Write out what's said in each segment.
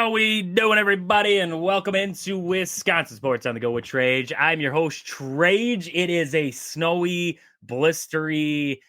How we doing, everybody? And welcome into Wisconsin Sports on the Go with Trage. I'm your host, Trage. It is a snowy, blistery,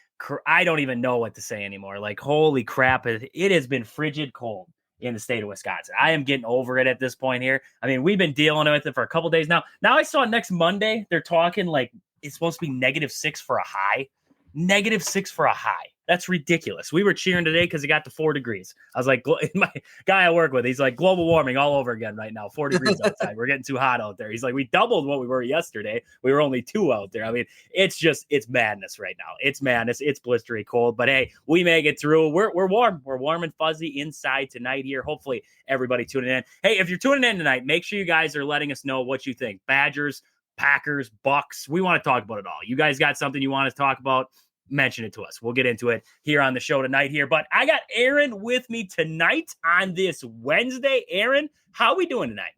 I don't even know what to say anymore. Like, holy crap, it has been frigid cold in the state of Wisconsin. I am getting over it at this point here. I mean, we've been dealing with it for a couple days now. Now I saw next Monday, they're talking like it's supposed to be -6 for a high. -6 for a high. That's ridiculous. We were cheering today because it got to 4 degrees. I was like, my guy I work with, he's like, global warming all over again right now. 4 degrees outside. We're getting too hot out there. He's like, we doubled what we were yesterday. We were only 2 out there. I mean, it's madness right now. It's madness. It's blistery cold. But hey, we make it through. We're warm. We're warm and fuzzy inside tonight here. Hopefully everybody tuning in. Hey, if you're tuning in tonight, make sure you guys are letting us know what you think. Badgers, Packers, Bucks. We want to talk about it all. You guys got something you want to talk about? Mention it to us. We'll get into it here on the show tonight here. But I got Aaron with me tonight on this Wednesday. Aaron, how are we doing tonight?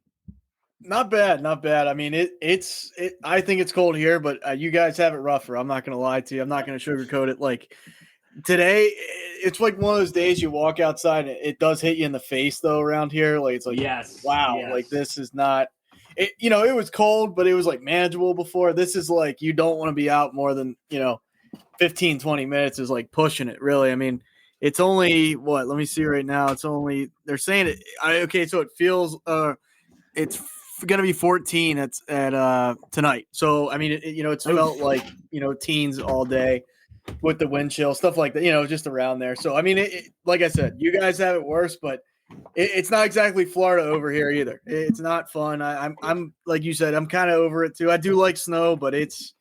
Not bad. I mean, it's I think it's cold here, but you guys have it rougher. I'm not going to lie to you. I'm not going to sugarcoat it. Like today, it's like one of those days you walk outside and it does hit you in the face though around here. Like, it's like, wow, like this is not it. You know, it was cold, but it was like manageable before. This is like, you don't want to be out more than, 15, 20 minutes is like pushing it, really. I mean, it's only what? Let me see right now. It's only they're saying it. Okay, so it feels it's going to be 14 at tonight. So I mean, it's felt like teens all day with the wind chill stuff like that. Just around there. So I mean, like I said, you guys have it worse, but it's not exactly Florida over here either. It's not fun. I'm like you said, I'm kind of over it too. I do like snow, but it's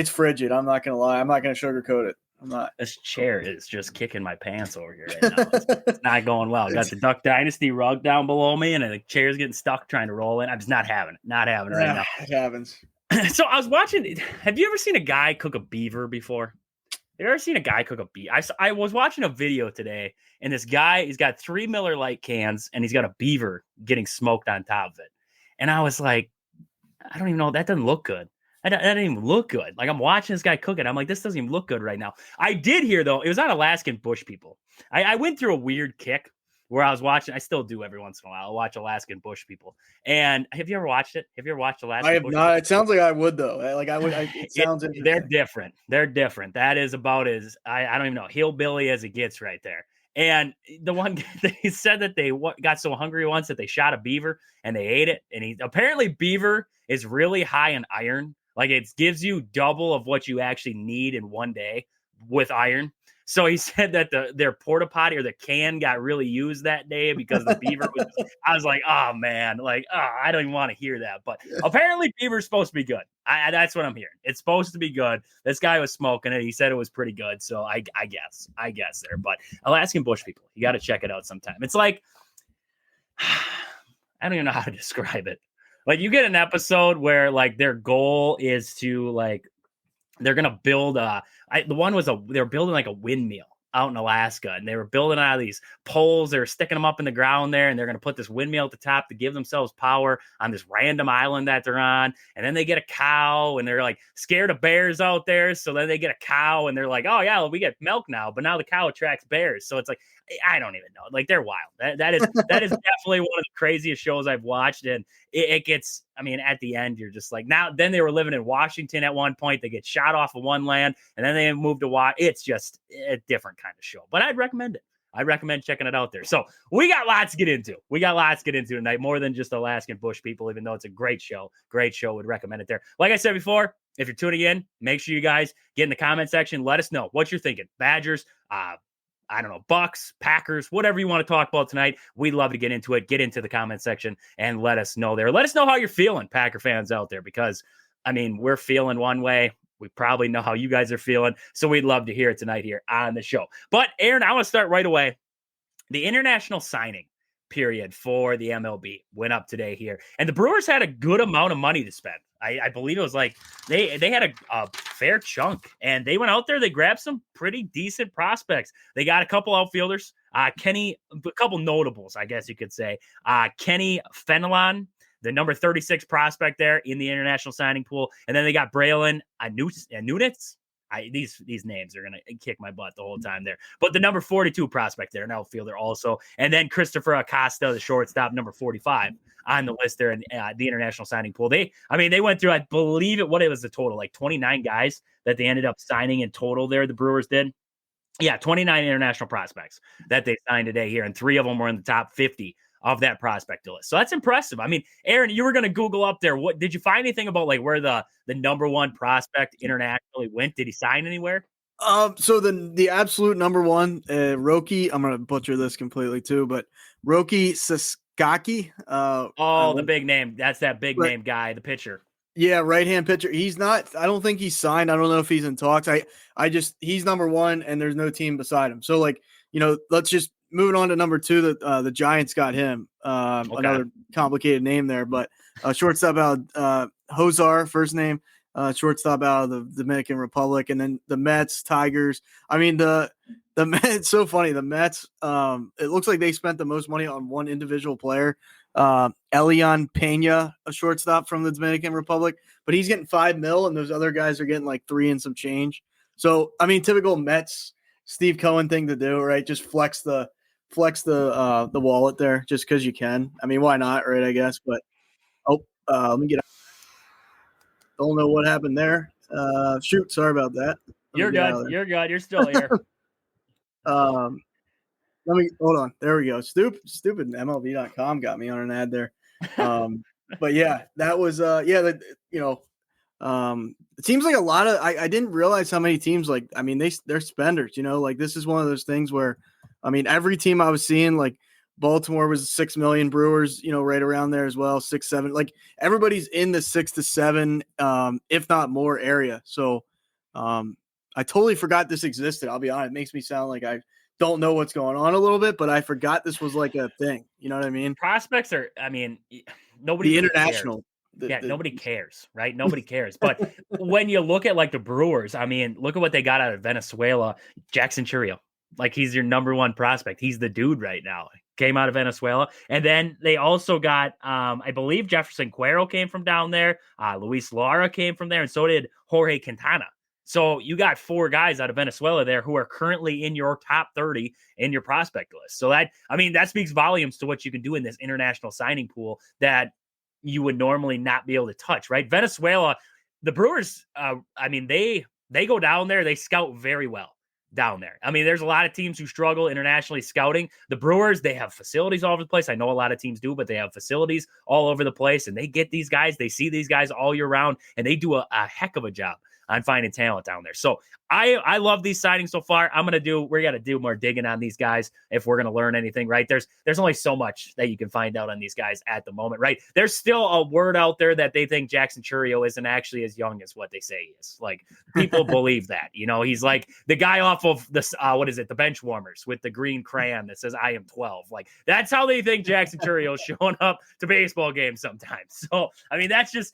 frigid. I'm not going to lie. I'm not going to sugarcoat it. I'm not. This chair is just kicking my pants over here right now. It's not going well. I got the Duck Dynasty rug down below me, and the chair's getting stuck trying to roll in. I'm just not having it. Not having it right now. It happens. So I was watching. Have you ever seen a guy cook a beaver before? Have you ever seen a guy cook a beaver? I was watching a video today, and this guy, he's got 3 Miller Lite cans, and he's got a beaver getting smoked on top of it. And I was like, I don't even know. That doesn't look good. That didn't even look good. Like, I'm watching this guy cook it. I'm like, this doesn't even look good right now. I did hear, though, it was on Alaskan Bush People. I went through a weird kick where I was watching. I still do every once in a while. I'll watch Alaskan Bush People. And have you ever watched it? Have you ever watched Alaskan Bush Bush not. People? It sounds like I would, though. Like, I would. It sounds interesting. They're different. That is about as, I don't even know, hillbilly as it gets right there. And the one, they said that they got so hungry once that they shot a beaver and they ate it. And apparently beaver is really high in iron. Like, it gives you double of what you actually need in one day with iron. So he said that their porta potty or the can got really used that day because the beaver was. I was like, oh man, I don't even want to hear that. But apparently, beaver's supposed to be good. That's what I'm hearing. It's supposed to be good. This guy was smoking it. He said it was pretty good. So I guess there. But Alaskan Bush People, you got to check it out sometime. It's like, I don't even know how to describe it. Like, you get an episode where like their goal is to like they're gonna build they're building like a windmill out in Alaska, and they were building out of these poles. They were sticking them up in the ground there, and they're gonna put this windmill at the top to give themselves power on this random island that they're on. And then they get a cow, and they're like scared of bears out there. So then they get a cow, and they're like, oh yeah, well, we get milk now, but now the cow attracts bears. So it's like, I don't even know. Like, they're wild. That is definitely one of the craziest shows I've watched. And it gets, I mean, at the end, you're just like, now, then they were living in Washington at one point. They get shot off of one land, and then they moved to It's just a different kind of show. But I'd recommend it. I'd recommend checking it out there. So we got lots to get into. Tonight, more than just Alaskan Bush People, even though it's a great show. Great show. Would recommend it there. Like I said before, if you're tuning in, make sure you guys get in the comment section. Let us know what you're thinking. Badgers, I don't know, Bucks, Packers, whatever you want to talk about tonight. We'd love to get into it. Get into the comment section and let us know there. Let us know how you're feeling, Packer fans out there, because, I mean, we're feeling one way. We probably know how you guys are feeling. So we'd love to hear it tonight here on the show. But, Aaron, I want to start right away. The international signing period for the MLB went up today here. And the Brewers had a good amount of money to spend. I believe it was like they had a fair chunk, and they went out there. They grabbed some pretty decent prospects. They got a couple outfielders, a couple notables, I guess you could say. Kenny Fenelon, the number 36 prospect there in the international signing pool. And then they got Braylon Nunez. these names are going to kick my butt the whole time there. But the number 42 prospect there, an outfielder also. And then Christopher Acosta, the shortstop, number 45 on the list there in the international signing pool. They went through, I believe it was the total, like 29 guys that they ended up signing in total there, the Brewers did. Yeah, 29 international prospects that they signed today here, and 3 of them were in the top 50 of that prospect list. So that's impressive. I mean, Aaron, you were going to Google up there. What did you find anything about like where the number 1 prospect internationally went? Did he sign anywhere? So the absolute number 1, Roki, I'm going to butcher this completely too, but Roki Sasaki. The big name. That's that big name guy, the pitcher. Yeah, right-hand pitcher. He's not. I don't think he's signed. I don't know if he's in talks. He's number 1, and there's no team beside him. So like, let's just move on to number 2. The Giants got him. Okay. Another complicated name there, but shortstop out Hosar, first name. Shortstop out of the Dominican Republic, and then the Mets, Tigers. I mean the Mets. It's so funny. The Mets. It looks like they spent the most money on one individual player. Elian Pena, a shortstop from the Dominican Republic, but he's getting $5 million, and those other guys are getting like 3 and some change. So, I mean, typical Mets, Steve Cohen thing to do, right? Just flex the wallet there just because you can. I mean, why not, right? I guess. But let me get out. Don't know what happened there. Shoot, sorry about that. You're good. You're good. You're still here. Let me hold on. There we go. Stupid MLB.com got me on an ad there. But yeah, that was it seems like a lot of I didn't realize how many teams, like, I mean, they're spenders, like this is one of those things where, I mean, every team I was seeing, like Baltimore was 6 million, Brewers, right around there as well, 6, 7, like everybody's in the 6 to 7, if not more area. So I totally forgot this existed. I'll be honest. It makes me sound like I don't know what's going on a little bit, but I forgot this was like a thing. You know what I mean? Prospects are, I mean, nobody. The international. Nobody cares, right? Nobody cares. But when you look at like the Brewers, I mean, look at what they got out of Venezuela. Jackson Chourio, like he's your number 1 prospect. He's the dude right now. Came out of Venezuela. And then they also got, I believe Jefferson Cuero came from down there. Luis Lara came from there. And so did Jorge Quintana. So you got 4 guys out of Venezuela there who are currently in your top 30 in your prospect list. So that speaks volumes to what you can do in this international signing pool that you would normally not be able to touch, right? Venezuela, the Brewers, I mean, they go down there, they scout very well down there. I mean, there's a lot of teams who struggle internationally scouting. The Brewers, they have facilities all over the place. I know a lot of teams do, but they have facilities all over the place, and they get these guys, they see these guys all year round, and they do a heck of a job on finding talent down there. So I love these signings so far. We got to do more digging on these guys if we're going to learn anything, right? There's only so much that you can find out on these guys at the moment, right? There's still a word out there that they think Jackson Chourio isn't actually as young as what they say he is. Like, people believe that, he's like the guy off of the the bench warmers with the green crayon that says I am 12. Like, that's how they think Jackson Chourio is showing up to baseball games sometimes. So, I mean, that's just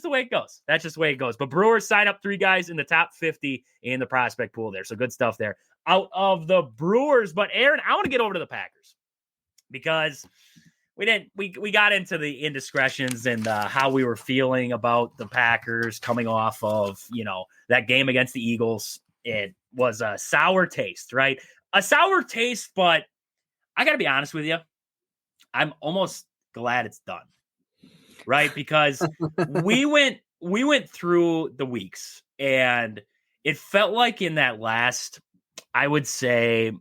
the way it goes. That's just the way it goes. But Brewers sign up 3 guys in the top 50 in the prospect pool there. So good stuff there out of the Brewers. But Aaron, I want to get over to the Packers because we got into the indiscretions and how we were feeling about the Packers coming off of, that game against the Eagles. It was a sour taste, right? A sour taste, but I got to be honest with you. I'm almost glad it's done. Right, because we went through the weeks, and it felt like in that last, I would say,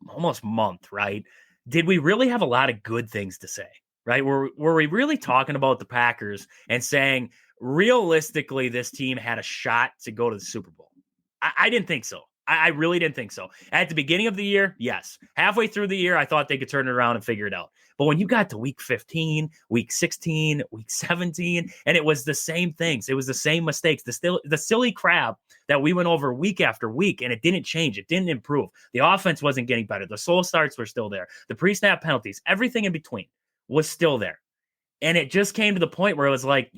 almost month, right? Did we really have a lot of good things to say, right? Were we really talking about the Packers and saying, realistically, this team had a shot to go to the Super Bowl? I didn't think so. I really didn't think so. At the beginning of the year, yes. Halfway through the year, I thought they could turn it around and figure it out. But when you got to week 15, week 16, week 17, and it was the same things. It was the same mistakes. The silly crap that we went over week after week, and it didn't change. It didn't improve. The offense wasn't getting better. The slow starts were still there. The pre-snap penalties, everything in between was still there. And it just came to the point where it was like,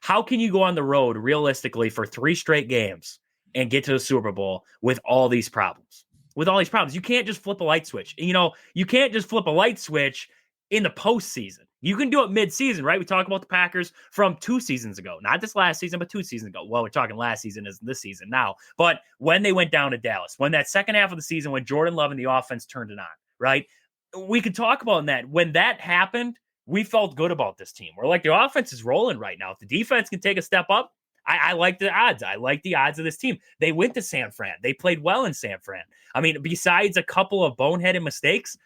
how can you go on the road realistically for 3 straight games and get to the Super Bowl with all these problems? You can't just flip a light switch. You can't just flip a light switch in the postseason. You can do it mid-season, right? We talk about the Packers from 2 seasons ago. Not this last season, but 2 seasons ago. Well, we're talking last season is this season now. But when they went down to Dallas, when that second half of the season, when Jordan Love and the offense turned it on, right? We could talk about that. When that happened, we felt good about this team. We're like, the offense is rolling right now. If the defense can take a step up, I like the odds. I like the odds of this team. They went to San Fran. They played well in San Fran. I mean, besides a couple of boneheaded mistakes,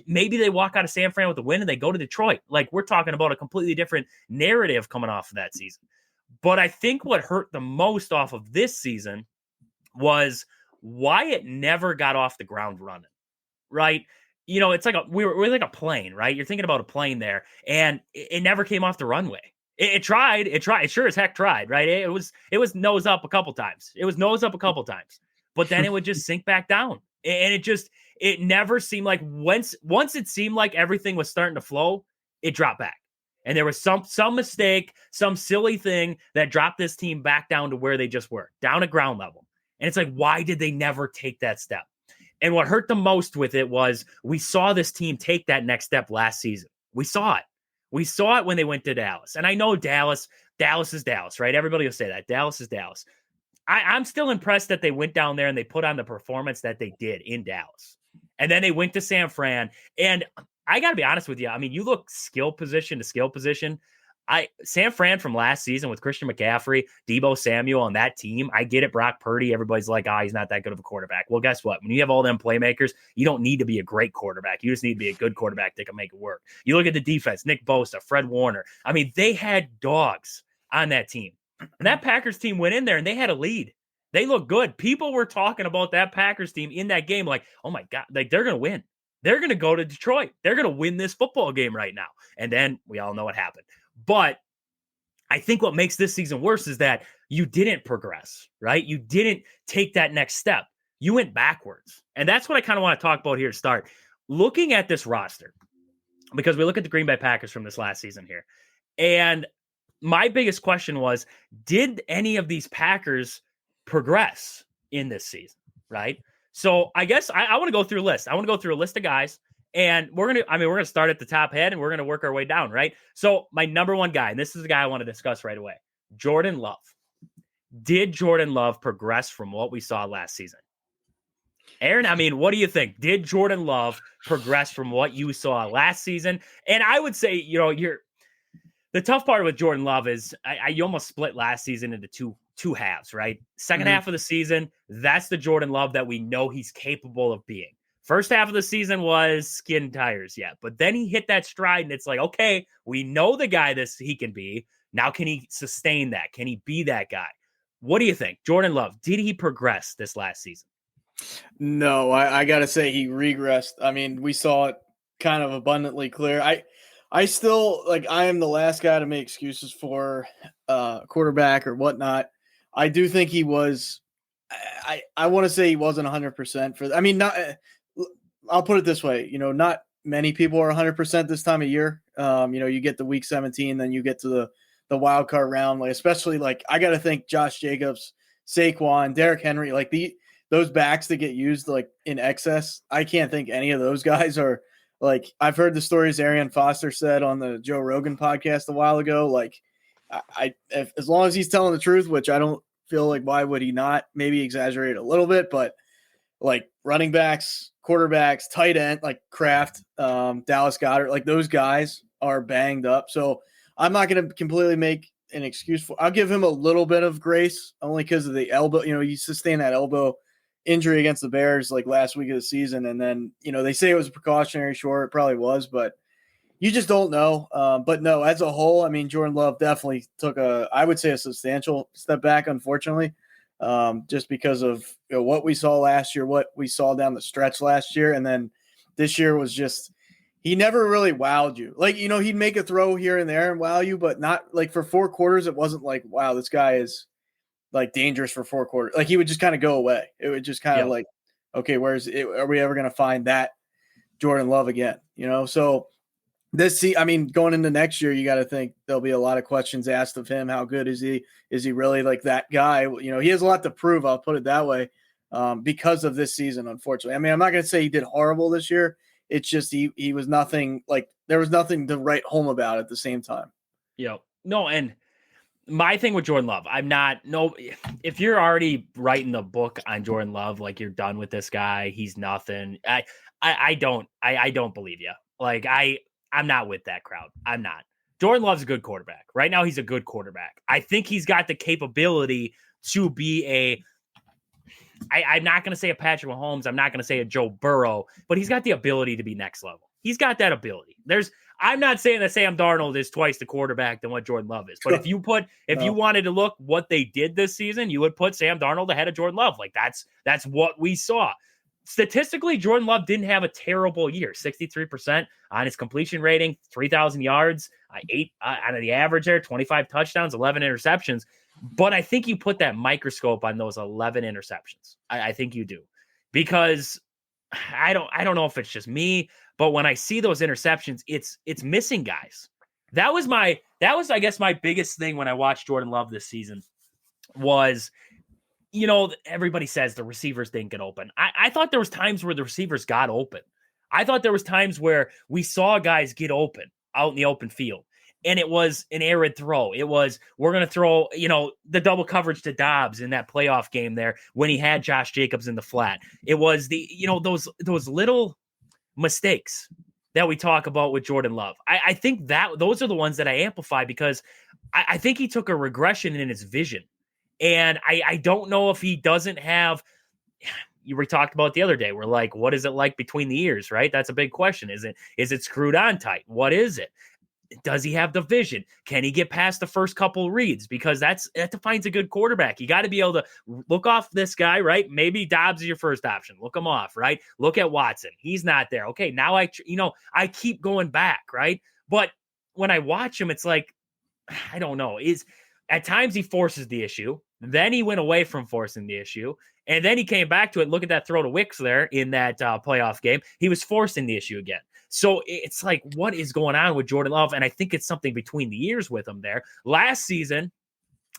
maybe they walk out of San Fran with a win and they go to Detroit. Like, we're talking about a completely different narrative coming off of that season. But I think what hurt the most off of this season was Wyatt never got off the ground running, right? You know, it's like we're like a plane, right? You're thinking about a plane there, and it never came off the runway. It tried. It sure as heck tried, right? It was nose up a couple times. But then it would just sink back down. And it never seemed like once it seemed like everything was starting to flow, it dropped back. And there was some mistake, some silly thing that dropped this team back down to where they just were, down at ground level. And it's like, why did they never take that step? And what hurt the most with it was we saw this team take that next step last season. We saw it. We saw it when they went to Dallas. And I know Dallas is Dallas, right? Everybody will say that. Dallas is Dallas. I'm still impressed that they went down there and they put on the performance that they did in Dallas. And then they went to San Fran. And I got to be honest with you. I mean, you look skill position to skill position. San Fran from last season with Christian McCaffrey, Deebo Samuel on that team, I get it. Brock Purdy, everybody's like, he's not that good of a quarterback. Well, guess what? When you have all them playmakers, you don't need to be a great quarterback. You just need to be a good quarterback that can make it work. You look at the defense, Nick Bosa, Fred Warner. I mean, they had dogs on that team. And that Packers team went in there and they had a lead. They looked good. People were talking about that Packers team in that game like, oh my God, like they're going to win. They're going to go to Detroit. They're going to win this football game right now. And then we all know what happened. But I think what makes this season worse is that you didn't progress, right? You didn't take that next step. You went backwards. And that's what I kind of want to talk about here to start. Looking at this roster, because we look at the Green Bay Packers from this last season here. And my biggest question was, did any of these Packers progress in this season, right? So I guess I want to go through a list. I want to go through a list of guys. And we're going to start at the top head and we're going to work our way down, right? So my number one guy, and this is the guy I want to discuss right away, Jordan Love. Did Jordan Love progress from what we saw last season? Aaron, I mean, what do you think? Did Jordan Love progress from what you saw last season? And I would say, the tough part with Jordan Love is you almost split last season into two halves, right? Second half of the season, that's the Jordan Love that we know he's capable of being. First half of the season was skin tires, yeah. But then he hit that stride, and it's like, okay, we know the guy he can be. Now, can he sustain that? Can he be that guy? What do you think? Jordan Love, did he progress this last season? No, I got to say he regressed. I mean, we saw it kind of abundantly clear. I still, I am the last guy to make excuses for quarterback or whatnot. I do think he was, I want to say he wasn't 100% for, I mean, not. I'll put it this way, not many people are 100% this time of year. You get to week 17, then you get to the wild card round, especially I got to think Josh Jacobs, Saquon, Derrick Henry, those backs that get used in excess. I can't think any of those guys are I've heard the stories Arian Foster said on the Joe Rogan podcast a while ago. As long as he's telling the truth, which I don't feel like, why would he not? Maybe exaggerate a little bit, but running backs, quarterbacks, tight end, Kraft, Dallas Goedert, those guys are banged up. So I'm not going to completely make an excuse for. I'll give him a little bit of grace only because of the elbow. He sustained that elbow injury against the Bears last week of the season, and then they say it was a precautionary. Sure, it probably was, but you just don't know. But no, as a whole, I mean, Jordan Love definitely took I would say a substantial step back, unfortunately. Just because of what we saw last year, what we saw down the stretch last year. And then this year was just, he never really wowed you. He'd make a throw here and there and wow you, but not for 4 quarters. It wasn't wow, this guy is dangerous for 4 quarters. He would just kind of go away. It would just kind of okay, where's it? Are we ever going to find that Jordan Love again? So going into next year, you got to think there'll be a lot of questions asked of him. How good is he? Is he really that guy? He has a lot to prove. I'll put it that way, because of this season, unfortunately. I mean, I'm not going to say he did horrible this year. It's just he was nothing like there was nothing to write home about at the same time. No, and my thing with Jordan Love, if you're already writing the book on Jordan Love, like you're done with this guy, he's nothing. I don't believe you. Like I'm not with that crowd. I'm not. Jordan Love's a good quarterback. Right now, he's a good quarterback. I think he's got the capability to be I'm not going to say a Patrick Mahomes. I'm not going to say a Joe Burrow, but he's got the ability to be next level. He's got that ability. I'm not saying that Sam Darnold is twice the quarterback than what Jordan Love is, but if you wanted to look what they did this season, you would put Sam Darnold ahead of Jordan Love. Like that's what we saw. Statistically, Jordan Love didn't have a terrible year. 63% on his completion rating, 3,000 yards, 8 out of the average there, 25 touchdowns, 11 interceptions. But I think you put that microscope on those 11 interceptions. I think you do, because I don't know if it's just me, but when I see those interceptions, it's missing guys. That was I guess my biggest thing when I watched Jordan Love this season was, everybody says the receivers didn't get open. I thought there was times where the receivers got open. I thought there was times where we saw guys get open out in the open field. And it was an arid throw. It was, we're going to throw, the double coverage to Dobbs in that playoff game there when he had Josh Jacobs in the flat. It was those little mistakes that we talk about with Jordan Love. I think that those are the ones that I amplify because I think he took a regression in his vision. And I don't know if he doesn't have, we talked about the other day. We're like, what is it like between the ears, right? That's a big question. Is it screwed on tight? What is it? Does he have the vision? Can he get past the first couple reads? Because that defines a good quarterback. You got to be able to look off this guy, right? Maybe Dobbs is your first option. Look him off, right? Look at Watson. He's not there. Okay, now I keep going back, right? But when I watch him, it's like, I don't know. At times he forces the issue. Then he went away from forcing the issue. And then he came back to it. Look at that throw to Wicks there in that playoff game. He was forcing the issue again. So it's like, what is going on with Jordan Love? And I think it's something between the ears with him there. Last season,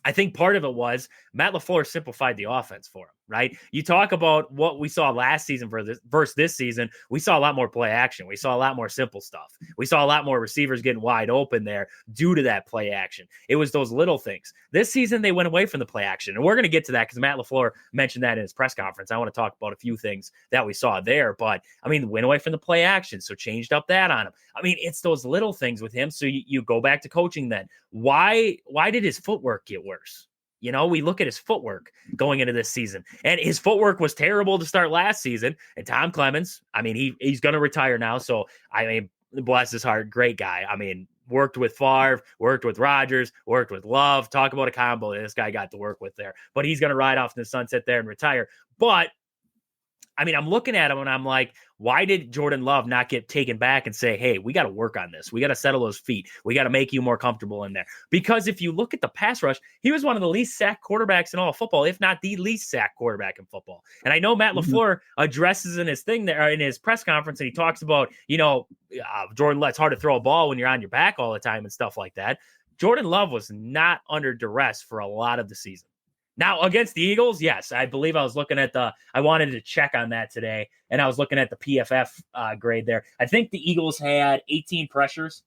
I think part of it was Matt LaFleur simplified the offense for him, right? You talk about what we saw last season versus this season. We saw a lot more play action. We saw a lot more simple stuff. We saw a lot more receivers getting wide open there due to that play action. It was those little things. This season, they went away from the play action. And we're going to get to that because Matt LaFleur mentioned that in his press conference. I want to talk about a few things that we saw there. But, went away from the play action, so changed up that on him. It's those little things with him. So you go back to coaching then. Why did his footwork get worse? We look at his footwork going into this season, and his footwork was terrible to start last season. And Tom Clements, he's going to retire now. So, bless his heart, great guy. Worked with Favre, worked with Rodgers, worked with Love. Talk about a combo that this guy got to work with there. But he's going to ride off in the sunset there and retire. But I'm looking at him and I'm like, why did Jordan Love not get taken back and say, hey, we got to work on this. We got to settle those feet. We got to make you more comfortable in there. Because if you look at the pass rush, he was one of the least sacked quarterbacks in all of football, if not the least sacked quarterback in football. And I know Matt LaFleur addresses in his thing there, in his press conference, and he talks about, Jordan, it's hard to throw a ball when you're on your back all the time and stuff like that. Jordan Love was not under duress for a lot of the season. Now, against the Eagles, yes, I believe I was looking at I wanted to check on that today, and I was looking at the PFF grade there. I think the Eagles had 18 pressures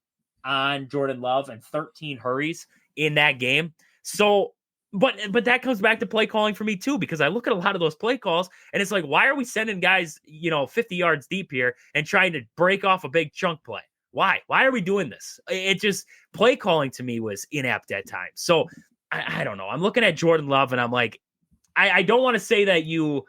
on Jordan Love and 13 hurries in that game. So, but that comes back to play calling for me too, because I look at a lot of those play calls, and it's like, why are we sending guys, 50 yards deep here and trying to break off a big chunk play? Why? Why are we doing this? It just, play calling to me was inept at times. So, I don't know. I'm looking at Jordan Love and I'm like, I don't want to say that you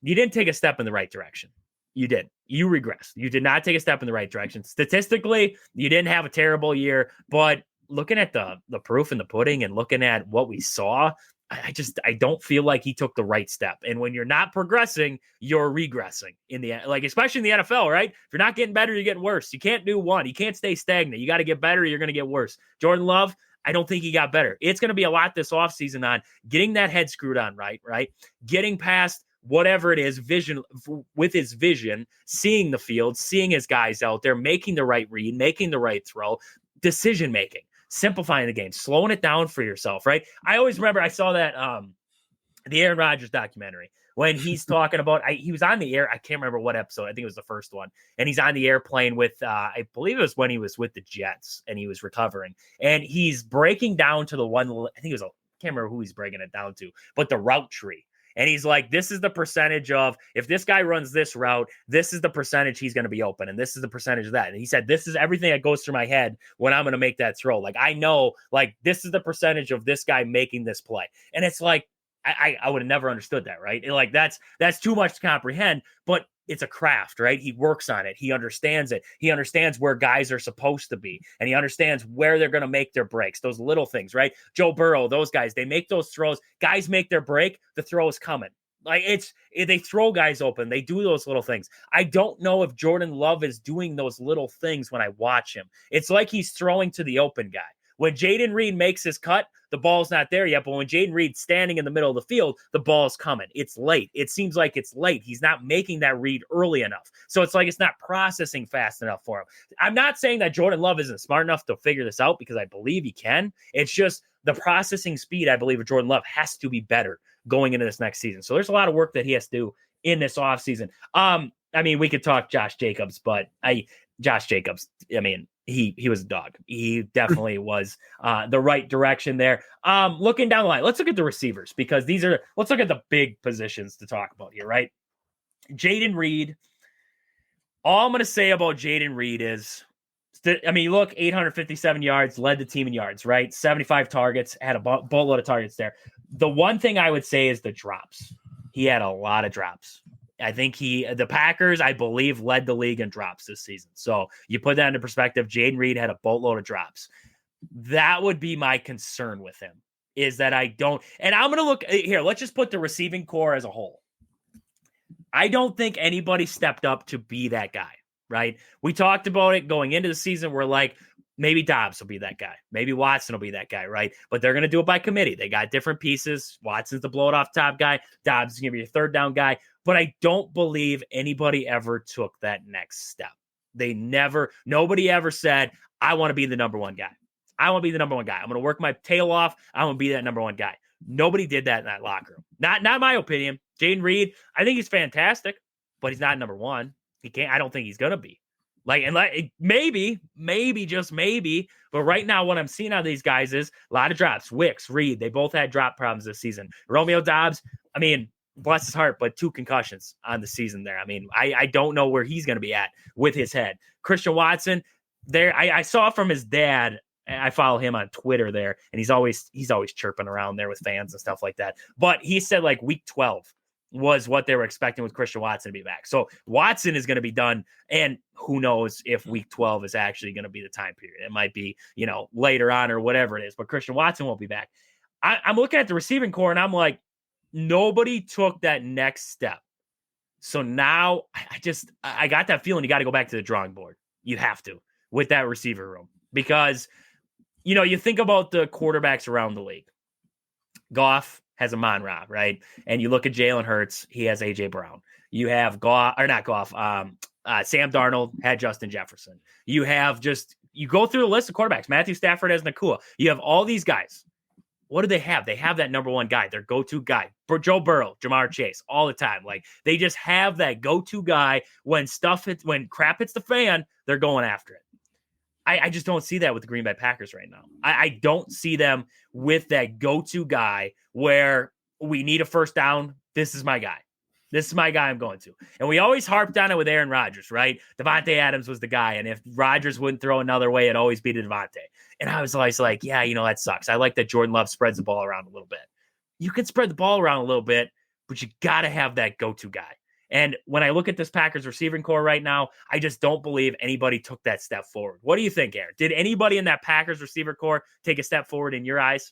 didn't take a step in the right direction. You did. You regressed. You did not take a step in the right direction. Statistically, you didn't have a terrible year, but looking at the proof in the pudding and looking at what we saw, I don't feel like he took the right step. And when you're not progressing, you're regressing in the, especially in the NFL, right? If you're not getting better, you're getting worse. You can't do one. You can't stay stagnant. You got to get better. You're going to get worse. Jordan Love, I don't think he got better. It's going to be a lot this offseason on getting that head screwed on right? Getting past whatever it is, with his vision, seeing the field, seeing his guys out there, making the right read, making the right throw, decision-making, simplifying the game, slowing it down for yourself, right? I always remember I saw that the Aaron Rodgers documentary when he's talking about, he was on the air. I can't remember what episode. I think it was the first one. And he's on the airplane with, I believe it was when he was with the Jets and he was recovering. And he's breaking down to the one, I think it was, I can't remember who he's breaking it down to, but the route tree. And he's like, this is the percentage of, if this guy runs this route, this is the percentage he's going to be open. And this is the percentage of that. And he said, this is everything that goes through my head when I'm going to make that throw. Like, I know, like, this is the percentage of this guy making this play. And it's like, I would have never understood that, right? Like, that's too much to comprehend, but it's a craft, right? He works on it. He understands it. He understands where guys are supposed to be, and he understands where they're going to make their breaks, those little things, right? Joe Burrow, those guys, they make those throws. Guys make their break. The throw is coming. Like, they throw guys open. They do those little things. I don't know if Jordan Love is doing those little things when I watch him. It's like he's throwing to the open guy. When Jayden Reed makes his cut, the ball's not there yet. But when Jayden Reed's standing in the middle of the field, the ball's coming. It's late. It seems like it's late. He's not making that read early enough. So it's like it's not processing fast enough for him. I'm not saying that Jordan Love isn't smart enough to figure this out, because I believe he can. It's just the processing speed, I believe, of Jordan Love has to be better going into this next season. So there's a lot of work that he has to do in this offseason. I mean, we could talk Josh Jacobs, but Josh Jacobs, I mean, he was a dog. He definitely was the right direction there. Looking down the line, let's look at the receivers, because let's look at the big positions to talk about here, right? Jayden Reed. All I'm going to say about Jayden Reed is, I mean, look, 857 yards, led the team in yards, right? 75 targets, had a boatload of targets there. The one thing I would say is the drops. He had a lot of drops. I think the Packers, I believe, led the league in drops this season. So you put that into perspective, Jayden Reed had a boatload of drops. That would be my concern with him, is that I don't, and I'm going to look here. Let's just put the receiving core as a whole. I don't think anybody stepped up to be that guy, right? We talked about it going into the season. We're like, maybe Dobbs will be that guy. Maybe Watson will be that guy, right? But they're going to do it by committee. They got different pieces. Watson's the blow it off top guy. Dobbs is going to be a third down guy. But I don't believe anybody ever took that next step. Nobody ever said, I want to be the number one guy. I want to be the number one guy. I'm going to work my tail off. I want to be that number one guy. Nobody did that in that locker room. Not my opinion. Jayden Reed, I think he's fantastic, but he's not number one. I don't think he's going to be. Maybe, just maybe. But right now, what I'm seeing out of these guys is a lot of drops. Wicks, Reed, they both had drop problems this season. Romeo Dobbs, I mean, bless his heart, but 2 concussions on the season there. I mean, I don't know where he's going to be at with his head. Christian Watson, I saw from his dad. I follow him on Twitter there, and he's always chirping around there with fans and stuff like that. But he said like week 12 was what they were expecting with Christian Watson to be back. So Watson is going to be done, and who knows if week 12 is actually going to be the time period. It might be, later on or whatever it is, but Christian Watson won't be back. I'm looking at the receiving core, and I'm like, nobody took that next step. So now I got that feeling you got to go back to the drawing board. You have to, with that receiver room, because you think about the quarterbacks around the league. Goff has Amon-Ra, right? And you look at Jalen Hurts, he has A.J. Brown. You have Sam Darnold had Justin Jefferson. You go through the list of quarterbacks. Matthew Stafford has Nakua. You have all these guys. What do they have? They have that number one guy, their go-to guy. Joe Burrow, Jamar Chase, all the time. Like, they just have that go-to guy. When crap hits the fan, they're going after it. I just don't see that with the Green Bay Packers right now. I don't see them with that go-to guy where we need a first down. This is my guy. This is my guy I'm going to. And we always harped on it with Aaron Rodgers, right? Davante Adams was the guy. And if Rodgers wouldn't throw another way, it'd always be to Davante. And I was always like, yeah, that sucks. I like that Jordan Love spreads the ball around a little bit. You can spread the ball around a little bit, but you got to have that go-to guy. And when I look at this Packers receiving core right now, I just don't believe anybody took that step forward. What do you think, Aaron? Did anybody in that Packers receiver core take a step forward in your eyes?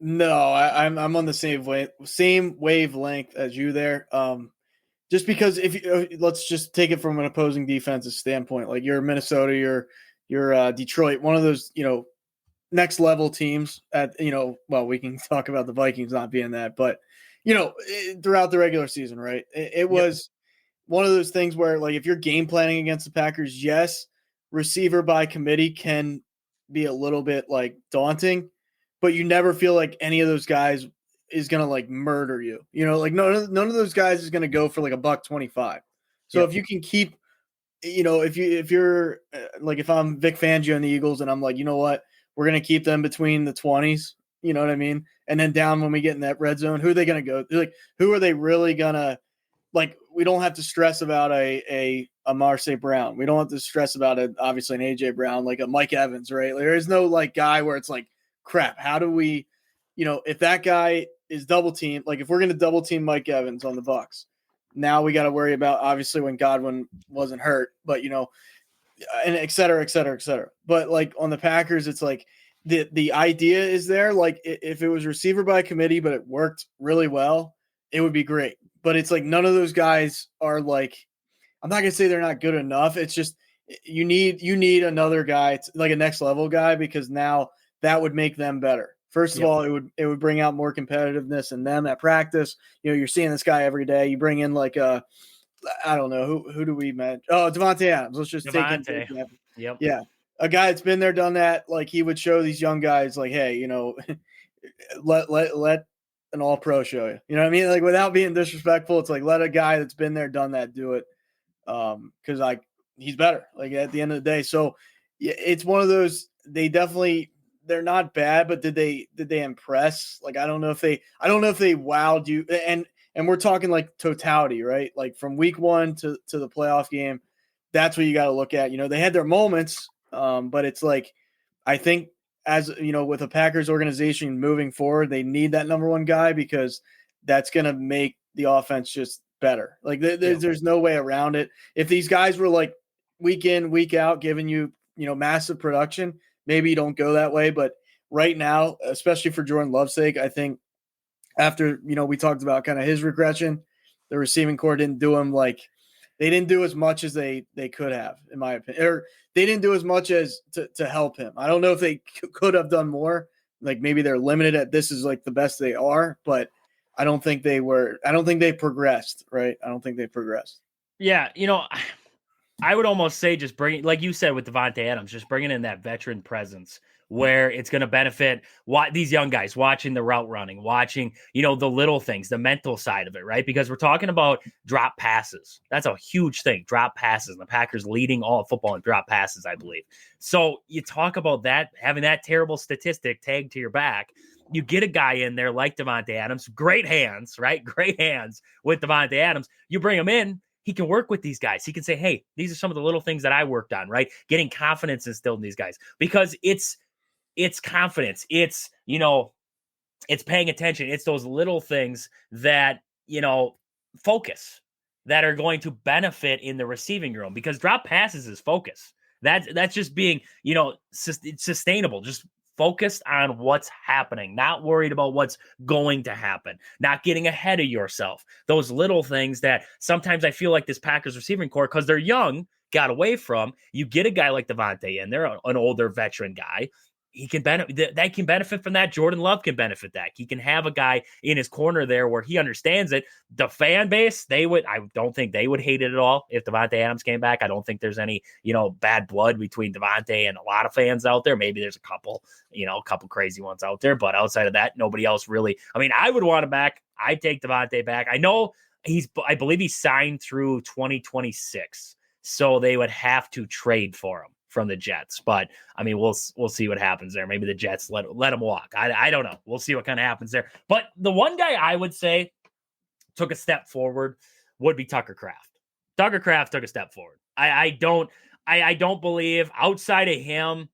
No, I'm on the same wavelength as you there. Just because let's just take it from an opposing defensive standpoint, like you're Minnesota, you're Detroit, one of those next level teams at well, we can talk about the Vikings not being that, but throughout the regular season, right? It was one of those things where, like, if you're game planning against the Packers, yes, receiver by committee can be a little bit like daunting, but you never feel like any of those guys is gonna like murder you. You know, like none of those guys is gonna go for like $125. So Yep. if you can keep, you know, if you're like if I'm Vic Fangio and the Eagles and I'm like, you know what, we're gonna keep them between the 20s. You know what I mean? And then down when we get in that red zone, who are they gonna go? Like, who are they really gonna like? We don't have to stress about a Marseille Brown. We don't have to stress about obviously an AJ Brown, like a Mike Evans, right? Like, there is no like guy where it's like, crap, how do we, you know, if that guy is double teamed, like if we're going to double team Mike Evans on the Bucks, now we got to worry about obviously when Godwin wasn't hurt, but you know, and et cetera, et cetera, et cetera. But like on the Packers, it's like the idea is there. Like if it was receiver by committee, but it worked really well, it would be great. But it's like none of those guys are like, I'm not gonna say they're not good enough. It's just you need another guy, like a next level guy, because now that would make them better. First of all, it would bring out more competitiveness in them at practice. You know, you're seeing this guy every day. You bring in like I don't know who do we mention? Oh, Davante Adams. Let's just take him. Yep. Yeah, a guy that's been there, done that. Like he would show these young guys, like, hey, you know, let an all pro show you. You know what I mean? Like without being disrespectful, it's like let a guy that's been there, done that, do it. Because like he's better. Like at the end of the day, so yeah, it's one of those. They're not bad, but did they impress? Like I don't know if they wowed you. And we're talking like totality, right? Like from week 1 to the playoff game, that's what you got to look at. You know, they had their moments, but it's like I think, as you know, with a Packers organization moving forward, they need that number 1 guy because that's going to make the offense just better. Like there's no way around it. If these guys were like week in, week out, giving you, you know, massive production, maybe you don't go that way. But right now, especially for Jordan Love's sake, I think after, you know, we talked about kind of his regression, the receiving core didn't do him like they didn't do as much as they could have, in my opinion, or they didn't do as much as to help him. I don't know if they could have done more. Like maybe they're limited at this is like the best they are, but I don't think they progressed, right? I don't think they progressed. Yeah, you know, I would almost say just bringing, like you said with Davante Adams, just bringing in that veteran presence where it's going to benefit these young guys watching the route running, watching, you know, the little things, the mental side of it, right? Because we're talking about drop passes. That's a huge thing, drop passes. The Packers leading all of football in drop passes, I believe. So you talk about that, having that terrible statistic tagged to your back. You get a guy in there like Davante Adams, great hands, right? Great hands with Davante Adams. You bring him in, he can work with these guys. He can say, hey, these are some of the little things that I worked on, right? Getting confidence instilled in these guys because it's confidence. It's, you know, it's paying attention. It's those little things that, you know, focus that are going to benefit in the receiving room because drop passes is focus. That's just being, you know, sustainable, just focused on what's happening, not worried about what's going to happen, not getting ahead of yourself. Those little things that sometimes I feel like this Packers receiving core, because they're young, got away from. You get a guy like Davante in there, an older veteran guy. He can benefit. That can benefit from that. Jordan Love can benefit that. He can have a guy in his corner there where he understands it. The fan base, I don't think they would hate it at all if Davante Adams came back. I don't think there's any, you know, bad blood between Davante and a lot of fans out there. Maybe there's a couple crazy ones out there, but outside of that, nobody else really. I mean, I would want him back. I'd take Davante back. I know I believe he's signed through 2026, so they would have to trade for him from the Jets. But I mean, we'll see what happens there. Maybe the Jets let him walk. I don't know. We'll see what kind of happens there. But the one guy I would say took a step forward would be Tucker Kraft. Tucker Kraft took a step forward. I don't believe outside of him,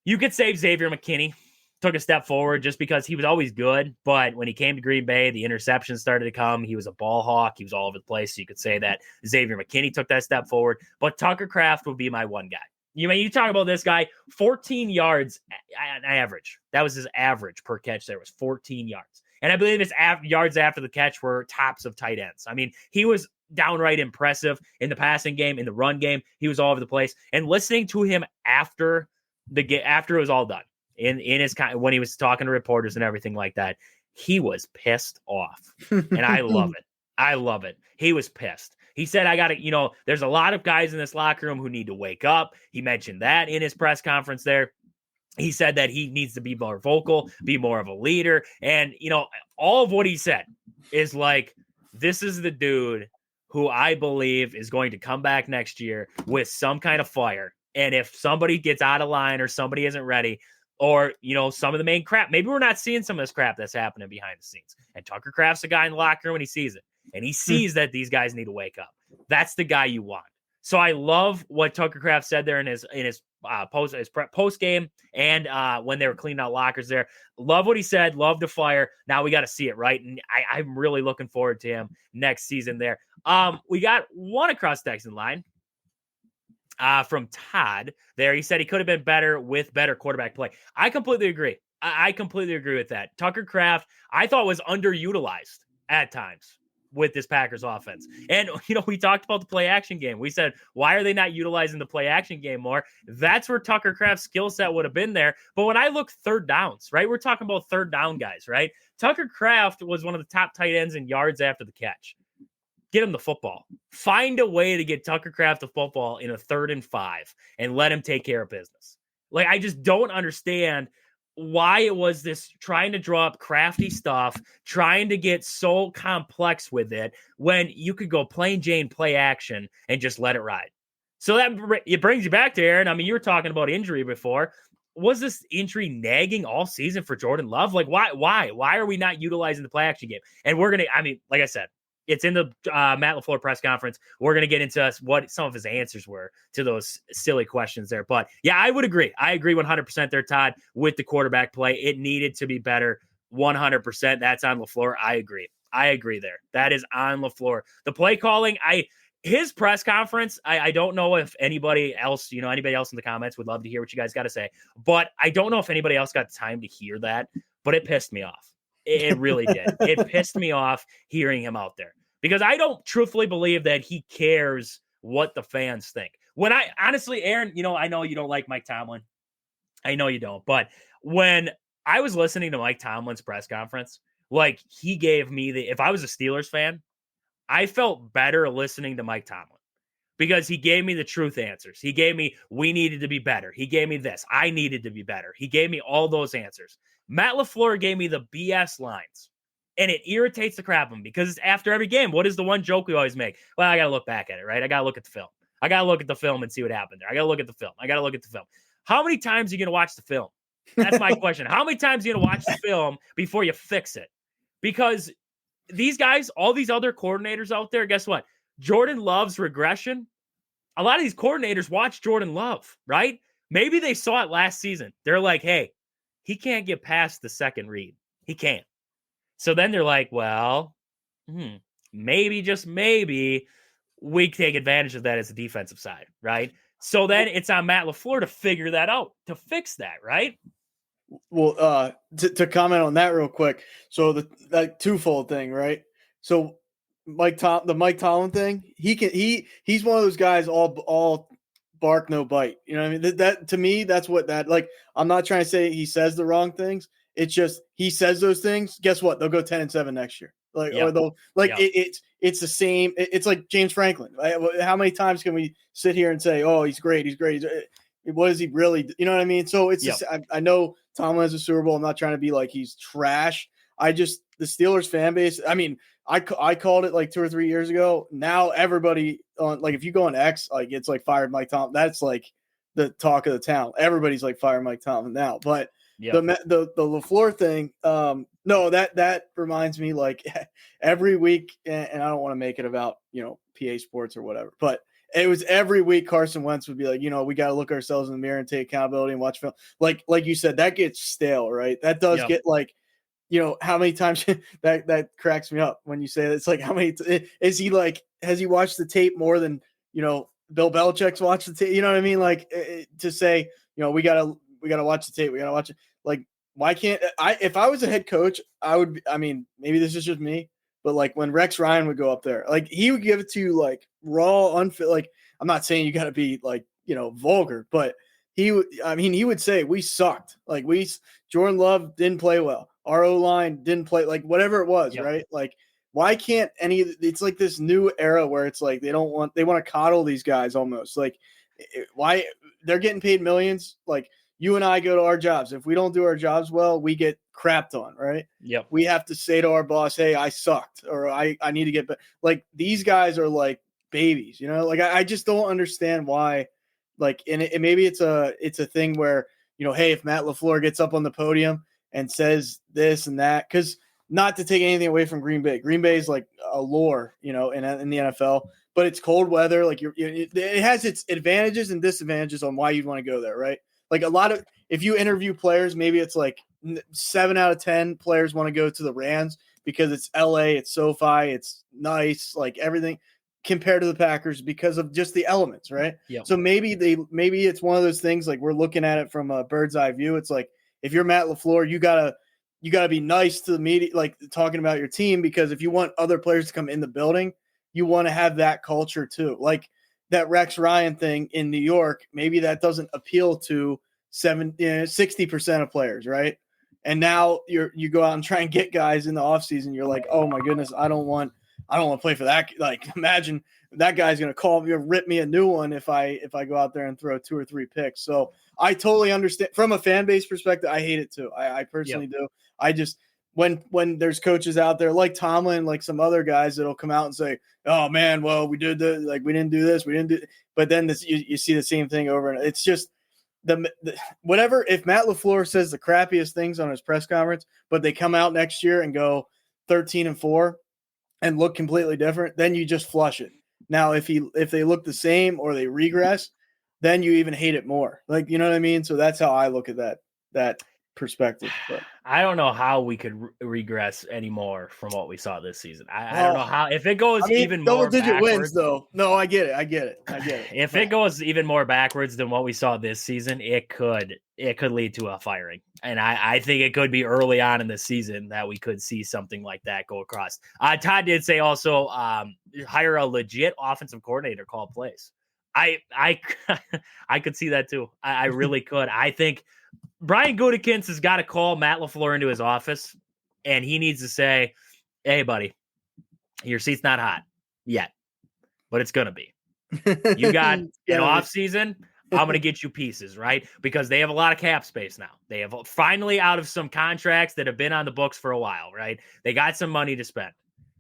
you could say Xavier McKinney took a step forward just because he was always good. But when he came to Green Bay, the interceptions started to come. He was a ball hawk. He was all over the place. So you could say that Xavier McKinney took that step forward. But Tucker Kraft would be my one guy. You talk about this guy, 14 yards average. That was his average per catch. There was 14 yards. And I believe his yards after the catch were tops of tight ends. I mean, he was downright impressive in the passing game, in the run game. He was all over the place. And listening to him after it was all done, in his when he was talking to reporters and everything like that, he was pissed off. And I love it. I love it. He was pissed. He said, there's a lot of guys in this locker room who need to wake up. He mentioned that in his press conference there. He said that he needs to be more vocal, be more of a leader. And, all of what he said is like, this is the dude who I believe is going to come back next year with some kind of fire. And if somebody gets out of line or somebody isn't ready, or, some of the main crap, maybe we're not seeing some of this crap that's happening behind the scenes. And Tucker Kraft's a guy in the locker room and he sees it. And he sees that these guys need to wake up. That's the guy you want. So I love what Tucker Kraft said there in his post game and when they were cleaning out lockers there. Love what he said. Love the fire. Now we got to see it, right? And I'm really looking forward to him next season there. We got one across text in line from Todd there. He said he could have been better with better quarterback play. I completely agree. I completely agree with that. Tucker Kraft, I thought was underutilized at times with this Packers offense. And, we talked about the play action game. We said, why are they not utilizing the play action game more? That's where Tucker Kraft's skill set would have been there. But when I look third downs, right, we're talking about third down guys, right? Tucker Kraft was one of the top tight ends in yards after the catch. Get him the football. Find a way to get Tucker Kraft the football in a 3rd and 5 and let him take care of business. Like, I just don't understand why it was this trying to draw up crafty stuff, trying to get so complex with it when you could go plain Jane play action and just let it ride. So it brings you back to Aaron. I mean, you were talking about injury before. Was this injury nagging all season for Jordan Love? Like, why are we not utilizing the play action game? And like I said, it's in the Matt LaFleur press conference. We're going to get into what some of his answers were to those silly questions there. But yeah, I would agree. I agree 100% there, Todd, with the quarterback play. It needed to be better 100%. That's on LaFleur. I agree there. That is on LaFleur. The play calling, his press conference, I don't know if anybody else in the comments would love to hear what you guys got to say. But I don't know if anybody else got time to hear that. But it pissed me off. It really did. It pissed me off hearing him out there because I don't truthfully believe that he cares what the fans think. When honestly, Aaron, I know you don't like Mike Tomlin. I know you don't. But when I was listening to Mike Tomlin's press conference, like he gave me if I was a Steelers fan, I felt better listening to Mike Tomlin because he gave me the truth answers. He gave me, we needed to be better. He gave me this. I needed to be better. He gave me all those answers. Matt LaFleur gave me the BS lines, and it irritates the crap out of him because it's after every game. What is the one joke we always make? Well, I got to look back at it, right? I got to look at the film. I got to look at the film and see what happened there. I got to look at the film. How many times are you going to watch the film? That's my question. How many times are you going to watch the film before you fix it? Because these guys, all these other coordinators out there, guess what? Jordan Love's regression. A lot of these coordinators watch Jordan Love, right? Maybe they saw it last season. They're like, hey, he can't get past the second read. He can't. So then they're like, well, maybe, just maybe, we take advantage of that as a defensive side, right? So then it's on Matt LaFleur to figure that out, to fix that, right? Well, to comment on that real quick. So that twofold thing, right? So the Mike Tomlin thing, he's one of those guys all bark no bite. You know what I mean? That to me, that's what that like. I'm not trying to say he says the wrong things. It's just he says those things. Guess what? They'll go 10-7 next year. Like or they'll like it's the same. It's like James Franklin. How many times can we sit here and say, oh, he's great. What is he really? You know what I mean? So it's just, I know Tomlin has a Super Bowl. I'm not trying to be like he's trash. The Steelers fan base. I mean, I called it like 2 or 3 years ago. Now everybody on like if you go on X, like it's like fired Mike Tomlin. That's like the talk of the town. Everybody's like fire Mike Tomlin now. But the LaFleur thing, no, that reminds me like every week, and I don't want to make it about PA Sports or whatever, but it was every week Carson Wentz would be like, we got to look ourselves in the mirror and take accountability and watch film. Like you said, that gets stale, right? That does get like, how many times that cracks me up when you say that. It's like, how many is he like, has he watched the tape more than, Bill Belichick's watched the tape? You know what I mean? Like to say, we got to watch the tape. We got to watch it. Like, why can't if I was a head coach, maybe this is just me, but like when Rex Ryan would go up there, like he would give it to you like raw, unfit. Like I'm not saying you got to be like vulgar, but he would say we sucked. Like Jordan Love didn't play well. Our O-line didn't play, like whatever it was, right? Like why can't it's like this new era where it's like they want to coddle these guys almost. Like why they're getting paid millions. Like you and I go to our jobs. If we don't do our jobs well, we get crapped on, right? Yep. We have to say to our boss, hey, I sucked, or I need to get back. Like, these guys are like babies, you know? Like, I just don't understand why, like, and maybe it's a thing where, you know, hey, if Matt LaFleur gets up on the podium and says this and that, because not to take anything away from Green Bay. Green Bay is like a lore, you know, in the NFL, but it's cold weather. Like, it has its advantages and disadvantages on why you'd want to go there, right? Like, a lot of, if you interview players, maybe it's like 7 out of 10 players want to go to the Rams because it's LA, it's SoFi, it's nice, like everything, compared to the Packers because of just the elements, right? Yep. So maybe it's one of those things, like, we're looking at it from a bird's eye view. It's like, if you're Matt LaFleur, you gotta be nice to the media, like talking about your team, because if you want other players to come in the building, you want to have that culture too. Like that Rex Ryan thing in New York, maybe that doesn't appeal to 60% of players, right? And now you go out and try and get guys in the offseason. You're like, oh my goodness, I don't want to play for that. Like, imagine that guy's going to call me or rip me a new one if I go out there and throw 2 or 3 picks. So I totally understand from a fan base perspective. I hate it too. I personally do. I just, when there's coaches out there like Tomlin, like some other guys that'll come out and say, oh man, well, we did this, like we didn't do this, we didn't do, but then you see the same thing over, and it's just the whatever. If Matt LaFleur says the crappiest things on his press conference, but they come out next year and go 13-4 and look completely different, then you just flush it. Now, if they look the same or they regress, then you even hate it more. Like, you know what I mean? So that's how I look at that perspective. But I don't know how we could regress anymore from what we saw this season. I don't know how, if it goes even more double-digit wins, though. No, I get it. If it goes even more backwards than what we saw this season, it could lead to a firing. And I think it could be early on in the season that we could see something like that go across. Todd did say also hire a legit offensive coordinator, call plays. I could see that too. I really could. I think Brian Gutekunst has got to call Matt LaFleur into his office, and he needs to say, hey, buddy, your seat's not hot yet, but it's going to be. You got an offseason. I'm going to get you pieces, right? Because they have a lot of cap space now. They have finally out of some contracts that have been on the books for a while, right? They got some money to spend.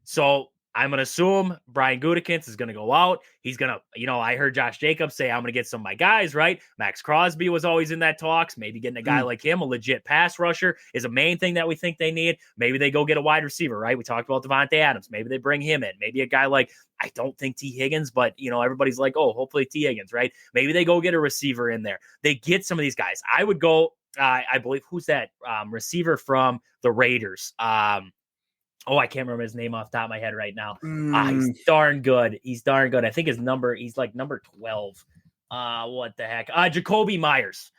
So I'm going to assume Brian Gutekunst is going to go out. He's going to, I heard Josh Jacobs say, I'm going to get some of my guys, right? Max Crosby was always in that talks. Maybe getting a guy like him, a legit pass rusher, is a main thing that we think they need. Maybe they go get a wide receiver, right? We talked about Devontae Adams. Maybe they bring him in. Maybe a guy like, I don't think T. Higgins, but, everybody's like, oh, hopefully T. Higgins, right? Maybe they go get a receiver in there. They get some of these guys. I would go, I believe, who's that receiver from the Raiders? I can't remember his name off the top of my head right now. He's darn good. I think he's like number 12. What the heck? Jacoby Myers.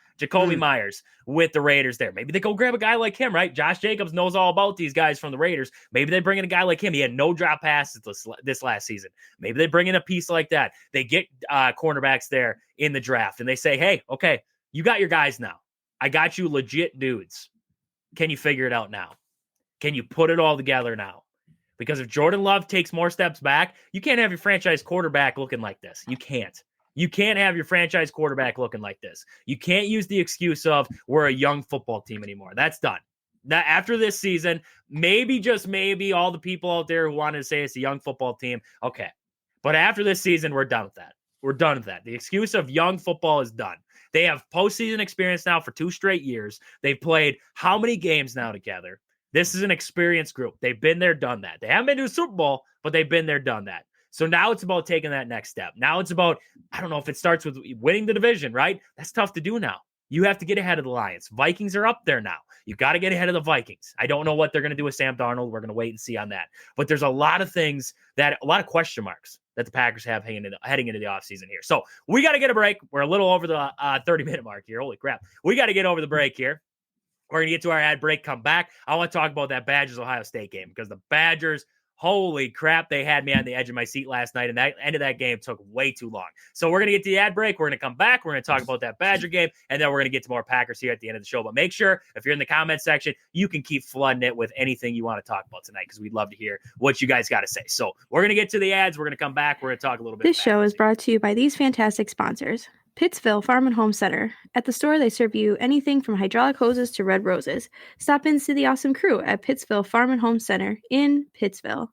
Myers with the Raiders there. Maybe they go grab a guy like him, right? Josh Jacobs knows all about these guys from the Raiders. Maybe they bring in a guy like him. He had no drop passes this last season. Maybe they bring in a piece like that. They get cornerbacks there in the draft, and they say, hey, okay, you got your guys now. I got you legit dudes. Can you figure it out now? Can you put it all together now? Because if Jordan Love takes more steps back, you can't have your franchise quarterback looking like this. You can't. You can't have your franchise quarterback looking like this. You can't use the excuse of we're a young football team anymore. That's done. That after this season, maybe, just maybe, all the people out there who wanted to say it's a young football team, okay. But after this season, we're done with that. We're done with that. The excuse of young football is done. They have postseason experience now for 2 straight years. They've played how many games now together? This is an experienced group. They've been there, done that. They haven't been to a Super Bowl, but they've been there, done that. So now it's about taking that next step. Now it's about, I don't know if it starts with winning the division, right? That's tough to do now. You have to get ahead of the Lions. Vikings are up there now. You've got to get ahead of the Vikings. I don't know what they're going to do with Sam Darnold. We're going to wait and see on that. But there's a lot of things a lot of question marks that the Packers have heading into the offseason here. So we got to get a break. We're a little over the 30-minute mark here. Holy crap. We got to get over the break here. We're going to get to our ad break, come back. I want to talk about that Badgers-Ohio State game because the Badgers, holy crap, they had me on the edge of my seat last night, and that end of that game took way too long. So we're going to get to the ad break. We're going to come back. We're going to talk about that Badger game, and then we're going to get to more Packers here at the end of the show. But make sure, if you're in the comment section, you can keep flooding it with anything you want to talk about tonight because we'd love to hear what you guys got to say. So we're going to get to the ads. We're going to come back. We're going to talk a little bit. This show is brought to you by these fantastic sponsors. Pittsville Farm and Home Center. At the store, they serve you anything from hydraulic hoses to red roses. Stop in and see the awesome crew at Pittsville Farm and Home Center in Pittsville.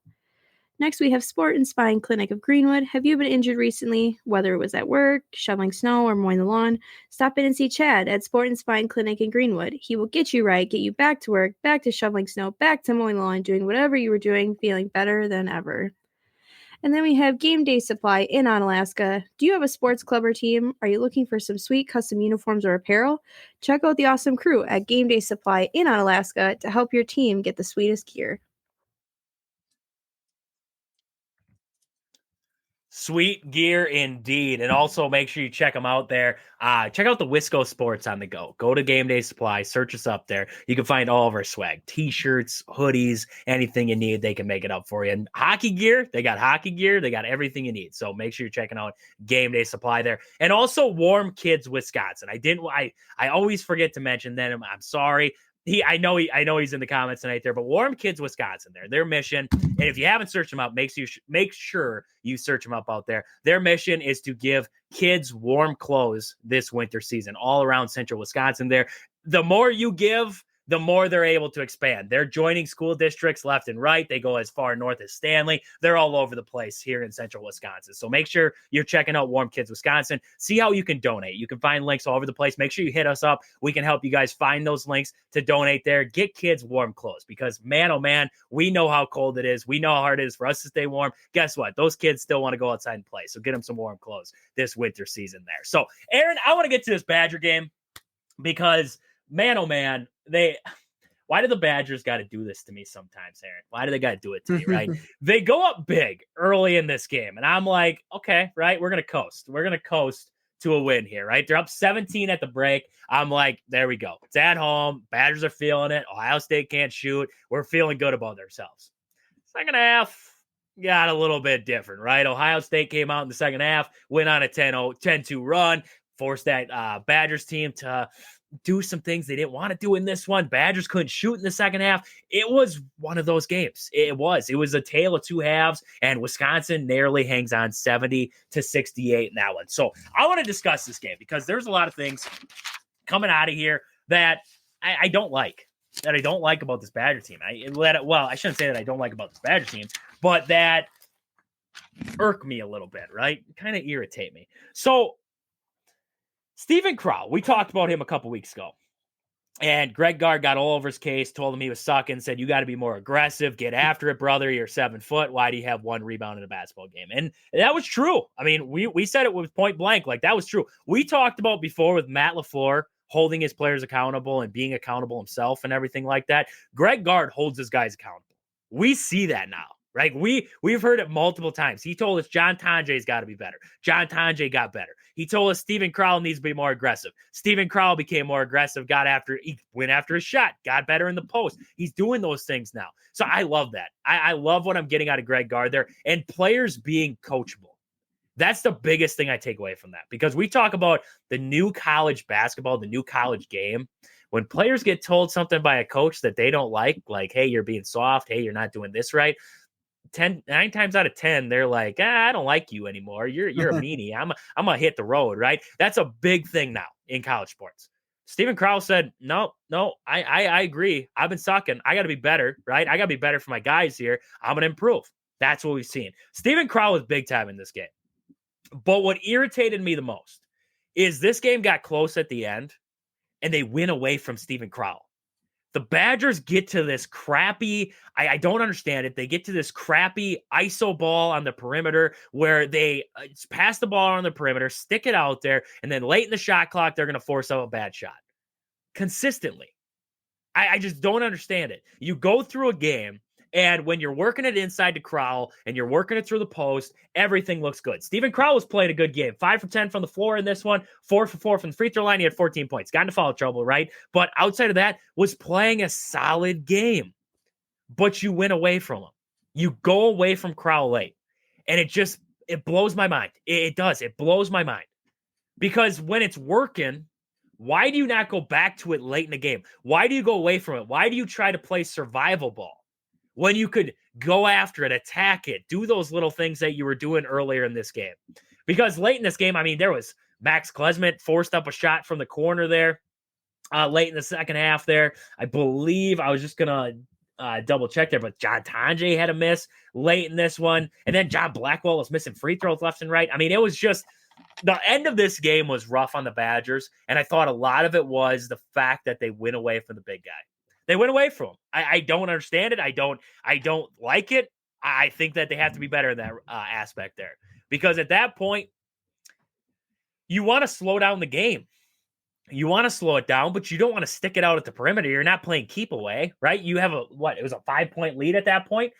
Next, we have Sport and Spine Clinic of Greenwood. Have you been injured recently, whether it was at work, shoveling snow, or mowing the lawn? Stop in and see Chad at Sport and Spine Clinic in Greenwood. He will get you right, get you back to work, back to shoveling snow, back to mowing the lawn, doing whatever you were doing, feeling better than ever. And then we have Game Day Supply in Onalaska. Do you have a sports club or team? Are you looking for some sweet custom uniforms or apparel? Check out the awesome crew at Game Day Supply in Onalaska to help your team get the sweetest gear. Sweet gear indeed. And also make sure you check them out there. Check out the Wisco Sports on the go. Go to Game Day Supply, search us up there. You can find all of our swag, t-shirts, hoodies, anything you need, they can make it up for you. And hockey gear, they got hockey gear. They got everything you need. So make sure you're checking out Game Day Supply there. And also Warm Kids Wisconsin. I always forget to mention them. I'm sorry. I know he's in the comments tonight there, but Warm Kids Wisconsin, their mission, and if you haven't searched them out, make sure you search them up out there. Their mission is to give kids warm clothes this winter season all around central Wisconsin. There, the more you give, the more they're able to expand. They're joining school districts left and right. They go as far north as Stanley. They're all over the place here in central Wisconsin. So make sure you're checking out Warm Kids Wisconsin. See how you can donate. You can find links all over the place. Make sure you hit us up. We can help you guys find those links to donate there. Get kids warm clothes because, man, oh, man, we know how cold it is. We know how hard it is for us to stay warm. Guess what? Those kids still want to go outside and play. So get them some warm clothes this winter season there. So, Aaron, I want to get to this Badger game because, man, oh, man, why do the Badgers got to do this to me sometimes, Aaron? Why do they got to do it to me, right? They go up big early in this game, and I'm like, okay, right, we're going to coast. We're going to coast to a win here, right? They're up 17 at the break. I'm like, there we go. It's at home. Badgers are feeling it. Ohio State can't shoot. We're feeling good about ourselves. Second half got a little bit different, right? Ohio State came out in the second half, went on a 10-2 run, forced that Badgers team to do some things they didn't want to do in this one. Badgers couldn't shoot in the second half. It was one of those games. It was a tale of two halves, and Wisconsin narrowly hangs on 70-68 in that one. So I want to discuss this game because there's a lot of things coming out of here that I don't like. That I don't like about this Badger team. I shouldn't say that I don't like about this Badger team, but that irk me a little bit, right? Kind of irritate me. So Steven Crowl, we talked about him a couple weeks ago. And Greg Gard got all over his case, told him he was sucking, said, you got to be more aggressive, get after it, brother. You're 7 foot. Why do you have one rebound in a basketball game? And that was true. I mean, we said it with point blank. Like, that was true. We talked about before with Matt LaFleur holding his players accountable and being accountable himself and everything like that. Greg Gard holds his guys accountable. We see that now. Right? We've heard it multiple times. He told us John Tonje's got to be better. John Tonje got better. He told us Steven Crowl needs to be more aggressive. Steven Crowl became more aggressive, he went after his shot, got better in the post. He's doing those things now. So I love that. I love what I'm getting out of Greg Gard there and players being coachable. That's the biggest thing I take away from that because we talk about the new college basketball, the new college game. When players get told something by a coach that they don't like, hey, you're being soft. Hey, you're not doing this right. 9 times out of 10, they're like, I don't like you anymore. You're a meanie. I'm gonna hit the road, right? That's a big thing now in college sports. Steven Crowl said, no, I agree. I've been sucking. I got to be better, right? I got to be better for my guys here. I'm gonna improve. That's what we've seen. Steven Crowl was big time in this game. But what irritated me the most is this game got close at the end, and they went away from Steven Crowl. The Badgers get to this crappy, I don't understand it. They get to this crappy ISO ball on the perimeter where they pass the ball on the perimeter, stick it out there, and then late in the shot clock, they're going to force out a bad shot. Consistently. I just don't understand it. You go through a game, and when you're working it inside to Crowl and you're working it through the post, everything looks good. Steven Crowl was playing a good game. 5 for 10 from the floor in this one, 4 for 4 from the free throw line. He had 14 points. Got into foul trouble, right? But outside of that, was playing a solid game. But you went away from him. You go away from Crowl late. And it blows my mind. It does. It blows my mind. Because when it's working, why do you not go back to it late in the game? Why do you go away from it? Why do you try to play survival ball? When you could go after it, attack it, do those little things that you were doing earlier in this game. Because late in this game, I mean, there was Max Klesmit forced up a shot from the corner there late in the second half there. I believe I was just going to double check there, but John Tonje had a miss late in this one. And then John Blackwell was missing free throws left and right. I mean, it was just the end of this game was rough on the Badgers. And I thought a lot of it was the fact that they went away from the big guy. They went away from him. I don't understand it. I don't like it. I think that they have to be better in that aspect there, because at that point, you want to slow down the game. You want to slow it down, but you don't want to stick it out at the perimeter. You're not playing keep away, right? You have it was a 5-point lead at that point.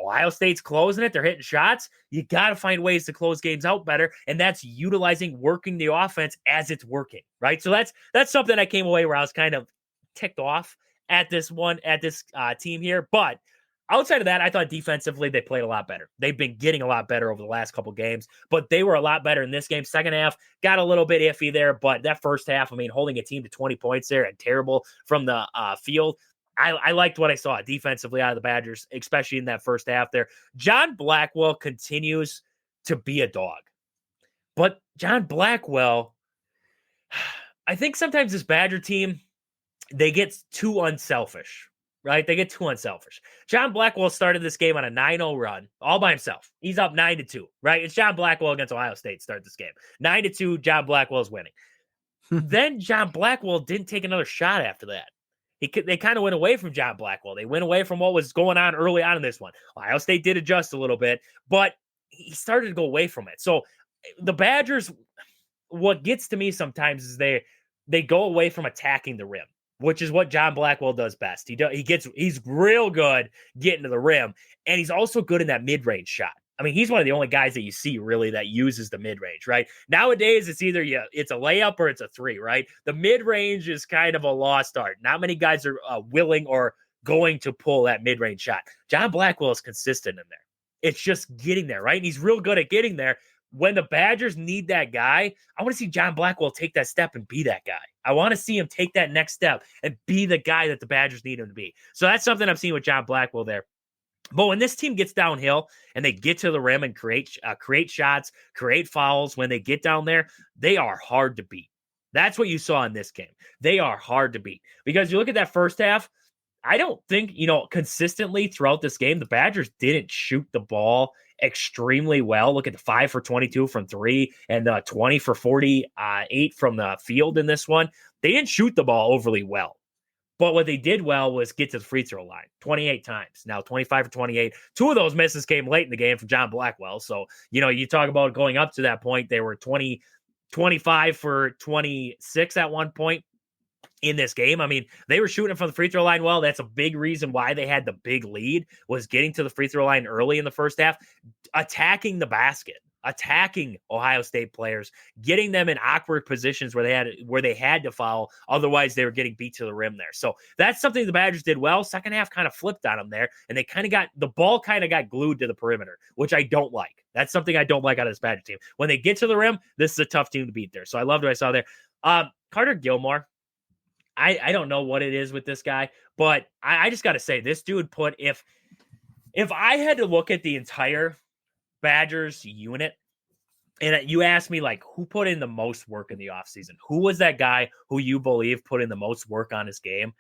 Ohio State's closing it. They're hitting shots. You got to find ways to close games out better. And that's working the offense as it's working, right? So that's something I came away where I was kind of ticked off at this team here. But outside of that, I thought defensively they played a lot better. They've been getting a lot better over the last couple games, but they were a lot better in this game. Second half got a little bit iffy there, but that first half, I mean, holding a team to 20 points there and terrible from the field. I liked what I saw defensively out of the Badgers, especially in that first half there. John Blackwell continues to be a dog, but John Blackwell, I think sometimes this Badger team, they get too unselfish. Right? They get too unselfish. John Blackwell started this game on a 9-0 run all by himself. He's up 9-2, right? It's John Blackwell against Ohio State start this game. 9-2, John Blackwell is winning. Then John Blackwell didn't take another shot after that. They kind of went away from John Blackwell. They went away from what was going on early on in this one. Ohio State did adjust a little bit, but he started to go away from it. So the Badgers, what gets to me sometimes is they go away from attacking the rim, which is what John Blackwell does best. He's real good getting to the rim, and he's also good in that mid-range shot. I mean, he's one of the only guys that you see really that uses the mid-range, right? Nowadays, it's either it's a layup or it's a three, right? The mid-range is kind of a lost art. Not many guys are willing or going to pull that mid-range shot. John Blackwell is consistent in there. It's just getting there, right? And he's real good at getting there. When the Badgers need that guy, I want to see John Blackwell take that step and be that guy. I want to see him take that next step and be the guy that the Badgers need him to be. So that's something I'm seeing with John Blackwell there. But when this team gets downhill and they get to the rim and create shots, create fouls, when they get down there, they are hard to beat. That's what you saw in this game. They are hard to beat. Because you look at that first half, I don't think, consistently throughout this game, the Badgers didn't shoot the ball extremely well. Look at the 5 for 22 from 3 and the 20 for 48 from the field in this one. They didn't shoot the ball overly well. But what they did well was get to the free throw line 28 times. Now 25 for 28. 2 of those misses came late in the game from John Blackwell. So, you talk about going up to that point, they were 25 for 26 at one point in this game. I mean, they were shooting from the free throw line well. That's a big reason why they had the big lead, was getting to the free throw line early in the first half, attacking the basket, attacking Ohio State players, getting them in awkward positions where they had to foul. Otherwise, they were getting beat to the rim there. So that's something the Badgers did well. Second half kind of flipped on them there, and they the ball kind of got glued to the perimeter, which I don't like. That's something I don't like out of this Badger team. When they get to the rim, this is a tough team to beat there. So I loved what I saw there. Carter Gilmore, I don't know what it is with this guy, but I just got to say, this dude if I had to look at the entire Badgers unit, and you asked me, like, who put in the most work in the offseason? Who was that guy who you believe put in the most work on his game?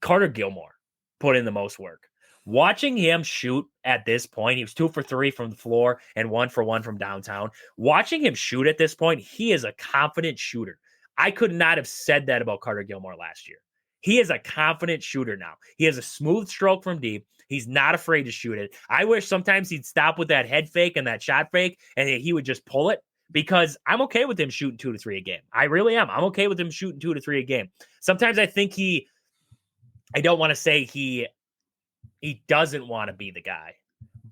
Carter Gilmore put in the most work. Watching him shoot at this point, he was 2 for 3 from the floor and 1 for 1 from downtown. Watching him shoot at this point, he is a confident shooter. I could not have said that about Carter Gilmore last year. He is a confident shooter now. He has a smooth stroke from deep. He's not afraid to shoot it. I wish sometimes he'd stop with that head fake and that shot fake, and he would just pull it, because I'm okay with him shooting 2 to 3 a game. I really am. I'm okay with him shooting 2 to 3 a game. Sometimes I think I don't want to say he doesn't want to be the guy,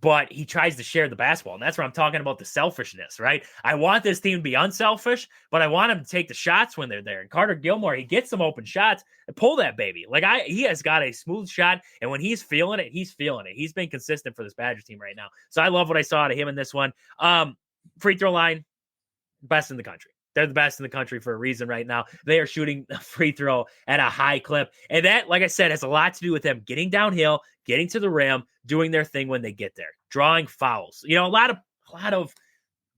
but he tries to share the basketball. And that's where I'm talking about the selfishness, right? I want this team to be unselfish, but I want him to take the shots when they're there. And Carter Gilmore, he gets some open shots and pull that baby. He has got a smooth shot. And when he's feeling it, he's feeling it. He's been consistent for this Badgers team right now. So I love what I saw out of him in this one. Free throw line, best in the country. They're the best in the country for a reason right now. They are shooting a free throw at a high clip. And that, like I said, has a lot to do with them getting downhill, getting to the rim, doing their thing when they get there, drawing fouls. A lot of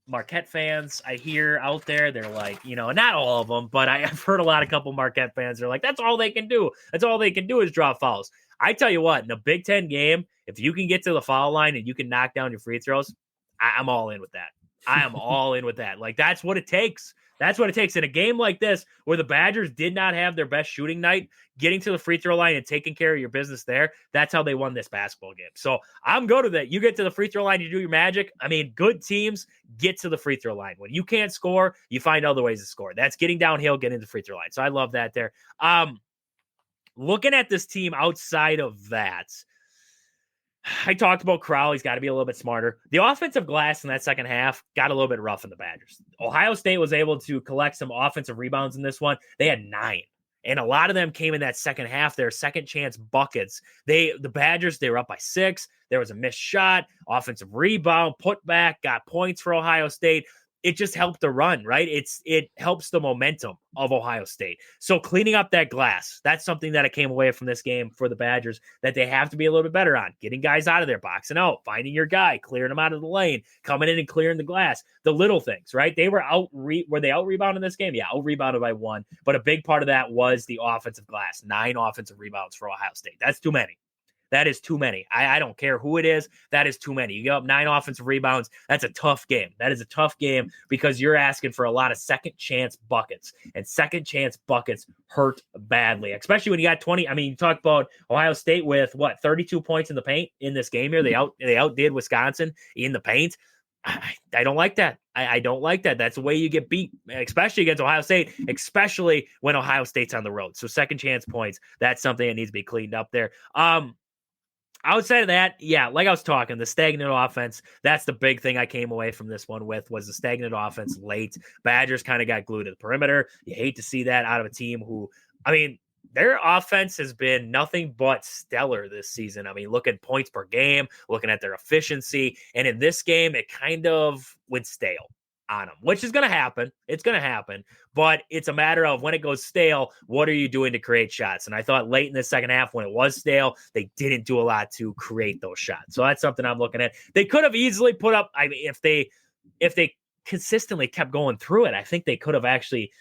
Marquette fans I hear out there, they're like, not all of them, but I've heard a couple Marquette fans are like, that's all they can do. That's all they can do is draw fouls. I tell you what, in a Big Ten game, if you can get to the foul line and you can knock down your free throws, I'm all in with that. I am all in with that. Like, that's what it takes. That's what it takes in a game like this where the Badgers did not have their best shooting night. Getting to the free throw line and taking care of your business there, that's how they won this basketball game. So I'm good with it. You get to the free throw line, you do your magic. I mean, good teams get to the free throw line. When you can't score, you find other ways to score. That's getting downhill, getting to the free throw line. So I love that there. Looking at this team outside of that, I talked about Crowell. He's got to be a little bit smarter. The offensive glass in that second half got a little bit rough in the Badgers. Ohio State was able to collect some offensive rebounds in this one. They had 9. And a lot of them came in that second half. Their second chance buckets. The Badgers, they were up by 6. There was a missed shot, offensive rebound, put back, got points for Ohio State. It just helped the run, right? It helps the momentum of Ohio State. So cleaning up that glass, that's something that I came away from this game for the Badgers that they have to be a little bit better on. Getting guys out of there, boxing out, finding your guy, clearing them out of the lane, coming in and clearing the glass. The little things, right? They were were they out rebounded this game? Yeah, out rebounded by 1. But a big part of that was the offensive glass. 9 offensive rebounds for Ohio State. That's too many. That is too many. I don't care who it is. That is too many. You give up 9 offensive rebounds. That's a tough game. That is a tough game because you're asking for a lot of second chance buckets, and second chance buckets hurt badly, especially when you got 20. I mean, you talk about Ohio State with 32 points in the paint in this game here. They outdid Wisconsin in the paint. I don't like that. I don't like that. That's the way you get beat, especially against Ohio State, especially when Ohio State's on the road. So second chance points, that's something that needs to be cleaned up there. Outside of that, yeah, like I was talking, the stagnant offense, that's the big thing I came away from this one with was the stagnant offense late. Badgers kind of got glued to the perimeter. You hate to see that out of a team who, I mean, their offense has been nothing but stellar this season. I mean, look at points per game, looking at their efficiency. And in this game, it kind of went stale on them, which is going to happen. It's going to happen, but it's a matter of when it goes stale, what are you doing to create shots? And I thought late in the second half when it was stale, they didn't do a lot to create those shots. So that's something I'm looking at. They could have easily put up, I mean, if they consistently kept going through it, I think they could have actually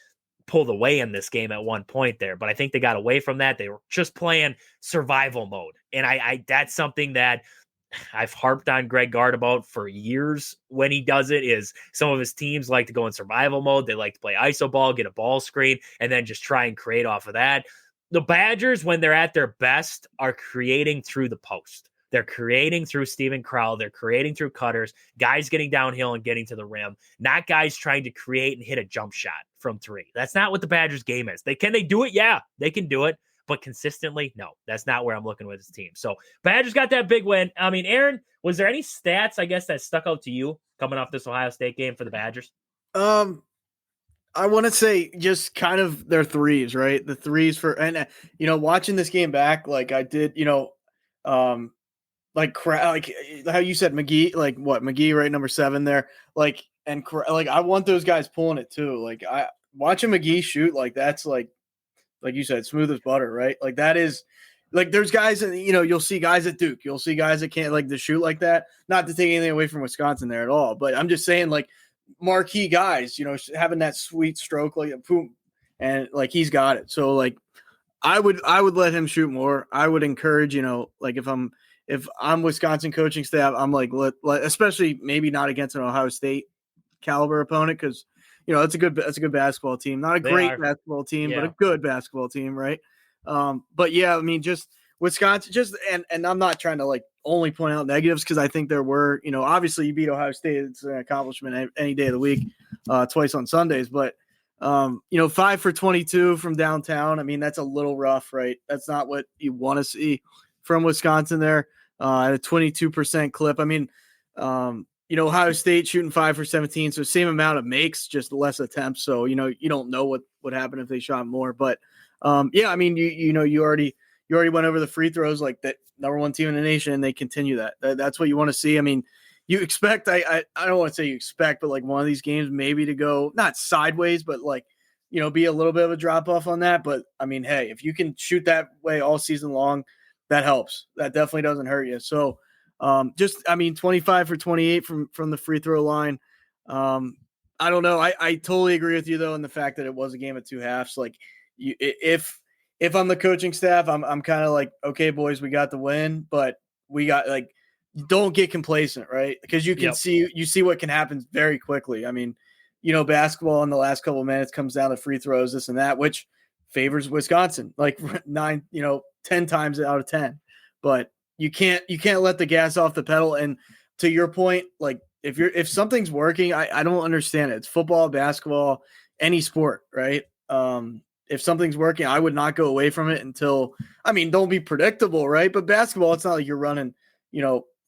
pulled away in this game at one point there, but I think they got away from that. They were just playing survival mode. And I that's something that I've harped on Greg Gard about for years when he does it is some of his teams like to go in survival mode. They like to play iso ball, get a ball screen, and then just try and create off of that. The Badgers, when they're at their best, are creating through the post. They're creating through Steven Crowell. They're creating through cutters, guys getting downhill and getting to the rim, not guys trying to create and hit a jump shot from 3. That's not what the Badgers game is. Can they do it? Yeah, they can do it. But consistently, no, that's not where I'm looking with this team. So Badgers got that big win. I mean, Aaron, was there any stats, I guess, that stuck out to you coming off this Ohio State game for the Badgers? I want to say just kind of their threes, right? The threes and watching this game back, like I did, like how you said McGee, like what McGee, right? Number 7 there, like I want those guys pulling it too. Like I watching McGee shoot, like that's like you said, smooth as butter, right? Like that is like there's guys, you'll see guys at Duke, you'll see guys that can't like to shoot like that. Not to take anything away from Wisconsin there at all, but I'm just saying like marquee guys, having that sweet stroke, like boom, and like he's got it. So like I would let him shoot more. I would encourage, like if I'm Wisconsin coaching staff, I'm like let especially maybe not against an Ohio State caliber opponent because. That's a good basketball team. Not a great basketball team, but a good basketball team, right? But yeah, I mean, just Wisconsin, and I'm not trying to like only point out negatives because I think there were, obviously you beat Ohio State, it's an accomplishment any day of the week, twice on Sundays. But 5 for 22 from downtown. I mean, that's a little rough, right? That's not what you want to see from Wisconsin there at a 22% clip. I mean, Ohio State shooting 5 for 17, so same amount of makes, just less attempts. So, you don't know what would happen if they shot more. But yeah, I mean, you already went over the free throws, like that number 1 team in the nation, and they continue that. That's what you want to see. I mean, you expect, I don't want to say you expect, but like one of these games maybe to go not sideways, but like, be a little bit of a drop off on that. But I mean, hey, if you can shoot that way all season long, that helps. That definitely doesn't hurt you. So, 25 for 28 from the free throw line. I don't know. I totally agree with you though in the fact that it was a game of two halves. Like if I'm the coaching staff, I'm kind of like, okay, boys, we got the win, but we got like, don't get complacent, right? Because you see what can happen very quickly. I mean, basketball in the last couple of minutes comes down to free throws, this and that, which favors Wisconsin, like 10 times out of 10. But you can't let the gas off the pedal. And to your point, like if something's working, I don't understand it. It's football, basketball, any sport, right? If something's working, I would not go away from it until, don't be predictable, right? But basketball, it's not like you're running,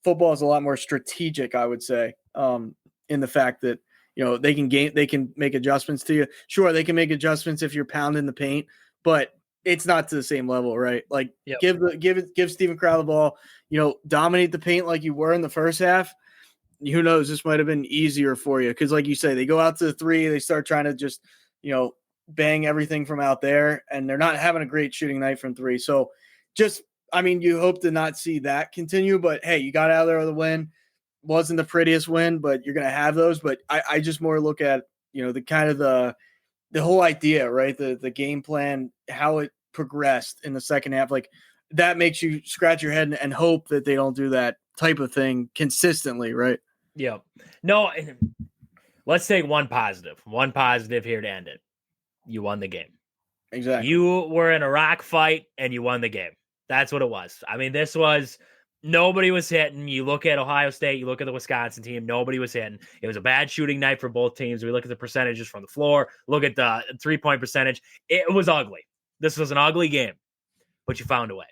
football is a lot more strategic, I would say, in the fact that, they can make adjustments to you. Sure, they can make adjustments if you're pounding the paint, but it's not to the same level, right? Like give Steven Crowder the ball, dominate the paint like you were in the first half. Who knows? This might have been easier for you because, like you say, they go out to the three, they start trying to just, bang everything from out there, and they're not having a great shooting night from three. So, you hope to not see that continue. But hey, you got out there with a win. Wasn't the prettiest win, but you're going to have those. But I just more look at, the kind of the whole idea, right? The game plan, how it progressed in the second half. Like that makes you scratch your head and hope that they don't do that type of thing consistently, right? Yeah. No, let's take one positive here to end it. You won the game. Exactly. You were in a rock fight and you won the game. That's what it was. This was nobody was hitting. You look at Ohio State, you look at the Wisconsin team, nobody was hitting. It was a bad shooting night for both teams. We look at the percentages from the floor, look at the 3-point percentage. It was ugly. This was an ugly game, but you found a way.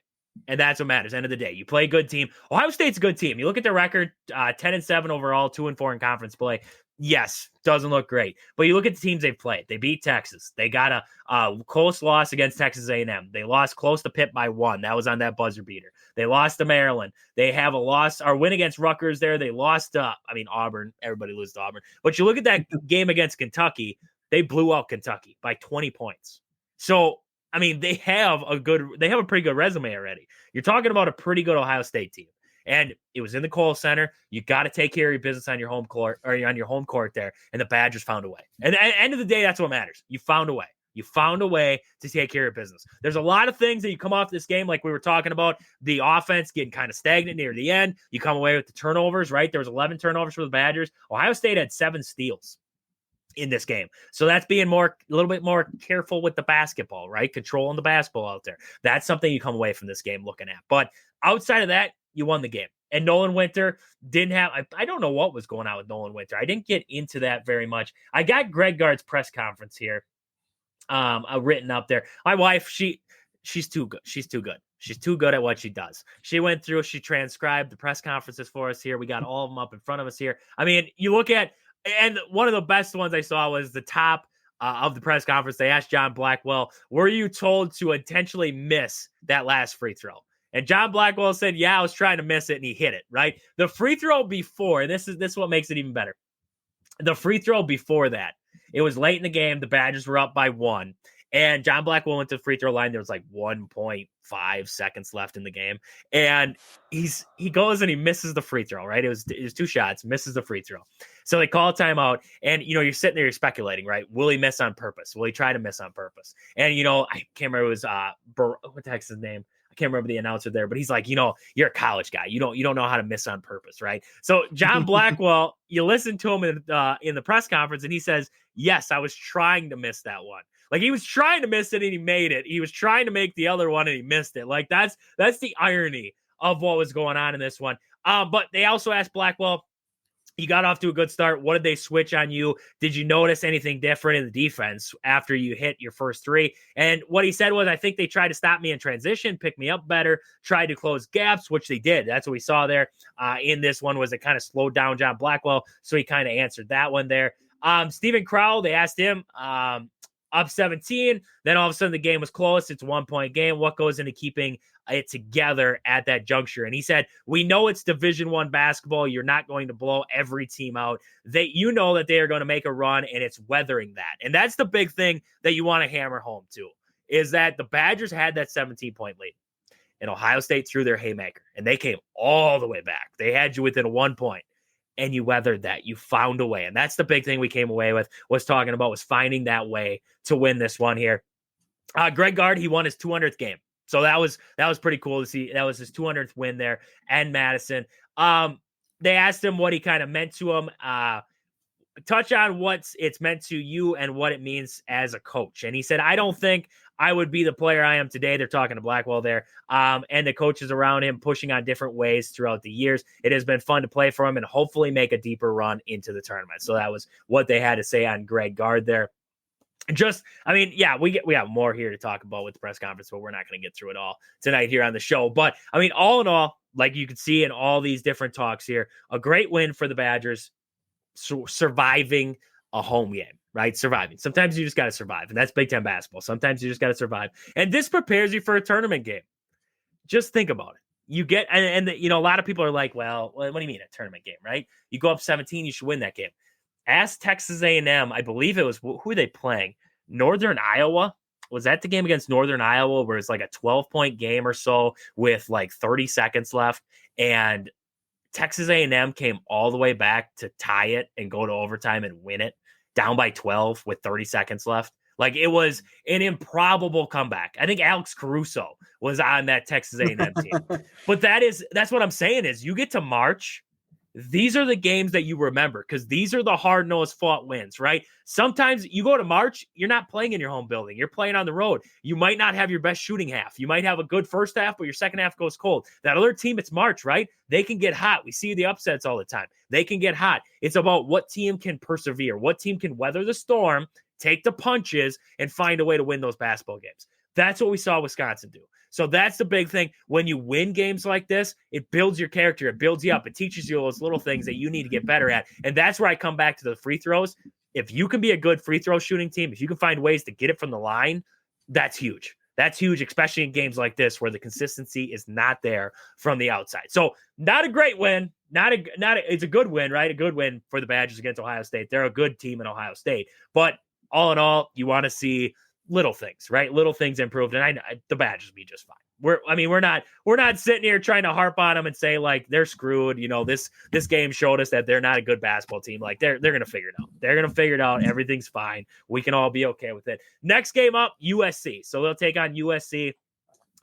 And that's what matters. End of the day, you play a good team. Ohio State's a good team. You look at their record, 10-7 overall, 2-4 in conference play. Yes, doesn't look great. But you look at the teams they've played. They beat Texas. They got a close loss against Texas A&M. They lost close to Pitt by 1. That was on that buzzer beater. They lost to Maryland. They have a loss or win against Rutgers there. They lost Auburn. Everybody loses to Auburn. But you look at that game against Kentucky, they blew out Kentucky by 20 points. So, they have a pretty good resume already. You're talking about a pretty good Ohio State team. And it was in the Kohl Center. You got to take care of your business on your home court or on your home court there. And the Badgers found a way. And at the end of the day, that's what matters. You found a way. You found a way to take care of business. There's a lot of things that you come off this game, like we were talking about, the offense getting kind of stagnant near the end. You come away with the turnovers, right? There was 11 turnovers for the Badgers. Ohio State had 7 steals in this game. So that's being a little bit more careful with the basketball, right? Controlling the basketball out there. That's something you come away from this game looking at. But outside of that, you won the game. And Nolan Winter didn't have, I don't know what was going on with Nolan Winter. I didn't get into that very much. I got Greg Gard's press conference here written up there. My wife, she's too good. She's too good. She's too good at what she does. She went through, she transcribed the press conferences for us here. We got all of them up in front of us here. You look at, and one of the best ones I saw was the top of the press conference. They asked John Blackwell, were you told to intentionally miss that last free throw? And John Blackwell said, yeah, I was trying to miss it, and he hit it, right? The free throw before, and this is what makes it even better. The free throw before that, it was late in the game. The Badgers were up by 1. And John Blackwell went to the free throw line. There was like 1.5 seconds left in the game. And he goes and he misses the free throw, right? It was 2 shots, misses the free throw. So they call a timeout. And, you're sitting there, you're speculating, right? Will he miss on purpose? Will he try to miss on purpose? And, I can't remember, it was, what the heck's his name? I can't remember the announcer there, but he's like, you're a college guy. You don't know how to miss on purpose, right? So John Blackwell, you listen to him in the press conference, and he says, yes, I was trying to miss that one. Like, he was trying to miss it and he made it. He was trying to make the other one and he missed it. Like, that's the irony of what was going on in this one. But they also asked Blackwell, you got off to a good start. What did they switch on you? Did you notice anything different in the defense after you hit your first 3? And what he said was, I think they tried to stop me in transition, pick me up better, tried to close gaps, which they did. That's what we saw there in this one, was it kind of slowed down John Blackwell. So he kind of answered that one there. Steven Crowl, they asked him, up 17. Then all of a sudden the game was close. It's a 1-point game. What goes into keeping it together at that juncture? And he said, we know it's Division I basketball. You're not going to blow every team out. That they are going to make a run, and it's weathering that. And that's the big thing that you want to hammer home to, is that the Badgers had that 17-point lead, and Ohio State threw their haymaker, and they came all the way back. They had you within 1 point. and you weathered that. You found a way. And that's the big thing we came away with, was talking about, was finding that way to win this one here. Greg Gard, he won his 200th game. So that was pretty cool to see. That was his 200th win there and Madison. They asked him what he kind of meant to him. Touch on what it's meant to you and what it means as a coach. And he said, I don't think I would be the player I am today. They're talking to Blackwell there. And the coaches around him pushing on different ways throughout the years. It has been fun to play for him and hopefully make a deeper run into the tournament. So that was what they had to say on Greg Gard there. Just, I mean, yeah, we have more here to talk about with the press conference, but we're not going to get through it all tonight here on the show. But I mean, all in all, like you can see in all these different talks here, a great win for the Badgers, surviving a home game, right? Surviving. Sometimes you just got to survive, and that's Big Ten basketball. Sometimes you just got to survive, and this prepares you for a tournament game. Just think about it. You get, and you know, a lot of people are like, well, what do you mean a tournament game, right? You go up 17, you should win that game. Ask Texas A&M, I believe it was, who are they playing? Northern Iowa. Was that the game against Northern Iowa where it's like a 12-point game or so with like 30 seconds left, and Texas A&M came all the way back to tie it and go to overtime and win it, down by 12 with 30 seconds left? Like, it was an improbable comeback. I think Alex Caruso was on that Texas A&M team. But that's what I'm saying is, you get to March, these are the games that you remember, because these are the hard-nosed fought wins, right? Sometimes you go to March, you're not playing in your home building. You're playing on the road. You might not have your best shooting half. You might have a good first half, but your second half goes cold. That other team, it's March, right? They can get hot. We see the upsets all the time. They can get hot. It's about what team can persevere, what team can weather the storm, take the punches, and find a way to win those basketball games. That's what we saw Wisconsin do. So that's the big thing. When you win games like this, it builds your character. It builds you up. It teaches you those little things that you need to get better at. And that's where I come back to the free throws. If you can be a good free throw shooting team, if you can find ways to get it from the line, that's huge. That's huge, especially in games like this where the consistency is not there from the outside. So not a great win. It's a good win, right? A good win for the Badgers against Ohio State. They're a good team in Ohio State. But all in all, you want to see little things, right? Little things improved, and I know the Badgers be just fine. We're not sitting here trying to harp on them and say like they're screwed. You know, this game showed us that they're not a good basketball team. Like they're gonna figure it out. They're gonna figure it out. Everything's fine. We can all be okay with it. Next game up, USC. So they'll take on USC.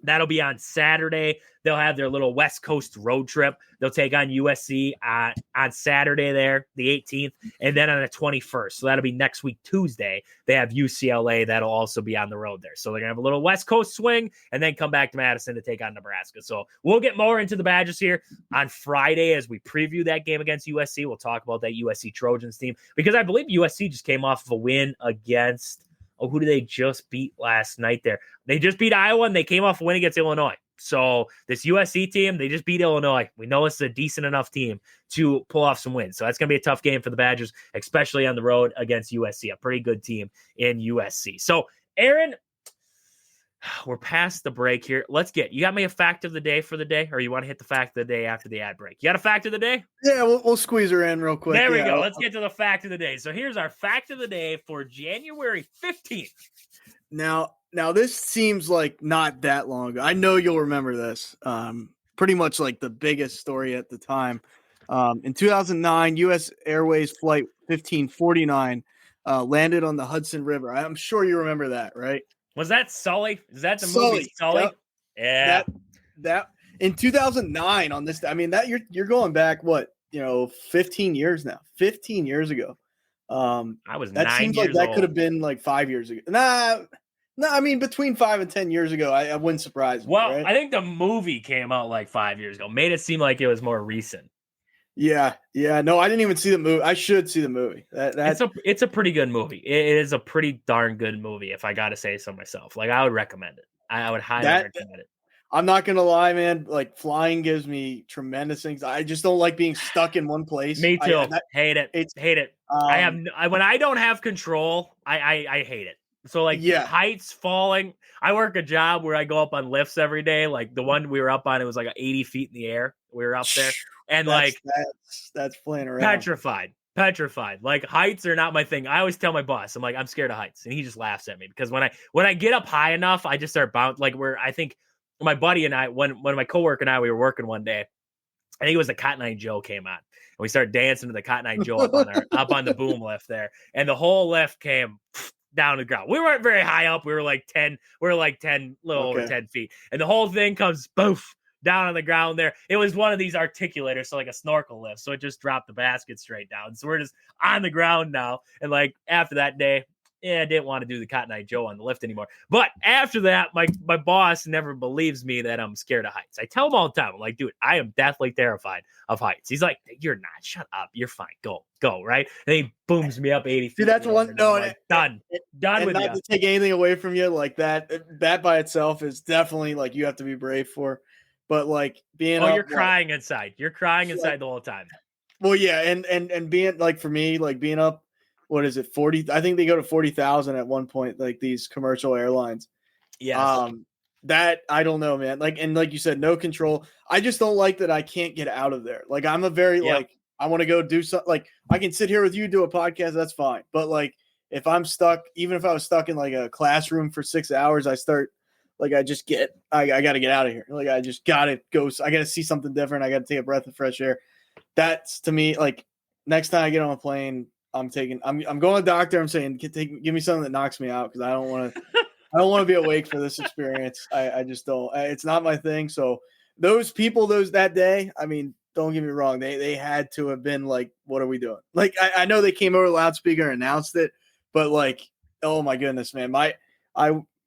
That'll be on Saturday. They'll have their little West Coast road trip. They'll take on USC on Saturday there, the 18th, and then on the 21st. So that'll be next week, Tuesday. They have UCLA. That'll also be on the road there. So they're going to have a little West Coast swing and then come back to Madison to take on Nebraska. So we'll get more into the Badgers here on Friday as we preview that game against USC. We'll talk about that USC Trojans team because I believe USC just came off of a win against who did they just beat last night there? They just beat Iowa, and they came off a win against Illinois. So this USC team, they just beat Illinois. We know it's a decent enough team to pull off some wins. So that's going to be a tough game for the Badgers, especially on the road against USC, a pretty good team in USC. So, Aaron, we're past the break here. You got me a fact of the day for the day, or you want to hit the fact of the day after the ad break? You got a fact of the day? Yeah, we'll squeeze her in real quick. There we go. Let's get to the fact of the day. So here's our fact of the day for January 15th. Now this seems like not that long ago. I know you'll remember this. Pretty much like the biggest story at the time. In 2009, U.S. Airways Flight 1549 landed on the Hudson River. I'm sure you remember that, right? Was that Sully? Is that the movie Sully? Yep. Yeah. That in 2009 on this. I mean, that you're going back 15 years now. 15 years ago. I was that 9 seems years like that old. could have been like 5 years ago. No, I mean between 5 and 10 years ago. I wouldn't surprise me. Well, right? I think the movie came out like 5 years ago. Made it seem like it was more recent. Yeah. No, I didn't even see the movie. I should see the movie. It's a pretty good movie. It is a pretty darn good movie, if I got to say so myself. Like, I would recommend it. I would highly recommend it. I'm not gonna lie, man. Like, flying gives me tremendous things. I just don't like being stuck in one place. Me too. Hate it. When I don't have control, I hate it. So like heights, falling. I work a job where I go up on lifts every day. Like the one we were up on, it was like 80 feet in the air. We were up there, and that's playing around. Petrified. Like, heights are not my thing. I always tell my boss, I'm like, I'm scared of heights, and he just laughs at me because when I get up high enough, I just start bouncing. Like, where I think my buddy and I, when my coworker and I, we were working one day, I think it was the Cotton Eye Joe came on. we started dancing to the Cotton Eye Joe up on the boom lift there, and the whole lift came down to the ground. We weren't very high up. We were like 10, little over 10 feet. And the whole thing comes boof down on the ground there. It was one of these articulators, so like a snorkel lift. So it just dropped the basket straight down. So we're just on the ground now. And like after that day, I didn't want to do the Cotton Eye Joe on the lift anymore. But after that, my boss never believes me that I'm scared of heights. I tell him all the time, I'm like, dude, I am deathly terrified of heights. He's like, you're not. Shut up. You're fine. Go. Right? And he booms me up 80 feet. See, that's one. No, like, done with not you. To take anything away from you like that. That by itself is definitely like you have to be brave for. But like being, you're crying inside. You're crying inside the whole time. Well, yeah, and being like for me, like being up. What is it? 40. I think they go to 40,000 at one point, like these commercial airlines. Yeah. That I don't know, man. Like, and like you said, no control. I just don't like that I can't get out of there. Like, I'm a very like, I want to go do something. Like, I can sit here with you, do a podcast. That's fine. But like, if I'm stuck, even if I was stuck in like a classroom for 6 hours, I start like, I got to get out of here. Like, I just got to go. I got to see something different. I got to take a breath of fresh air. That's to me, like next time I get on a plane, I'm going to the doctor. I'm saying, give me something that knocks me out. Cause I don't want to be awake for this experience. I just don't, it's not my thing. So those people, that day, I mean, don't get me wrong. They had to have been like, what are we doing? Like, I know they came over the loudspeaker and announced it, but like, oh my goodness, man, my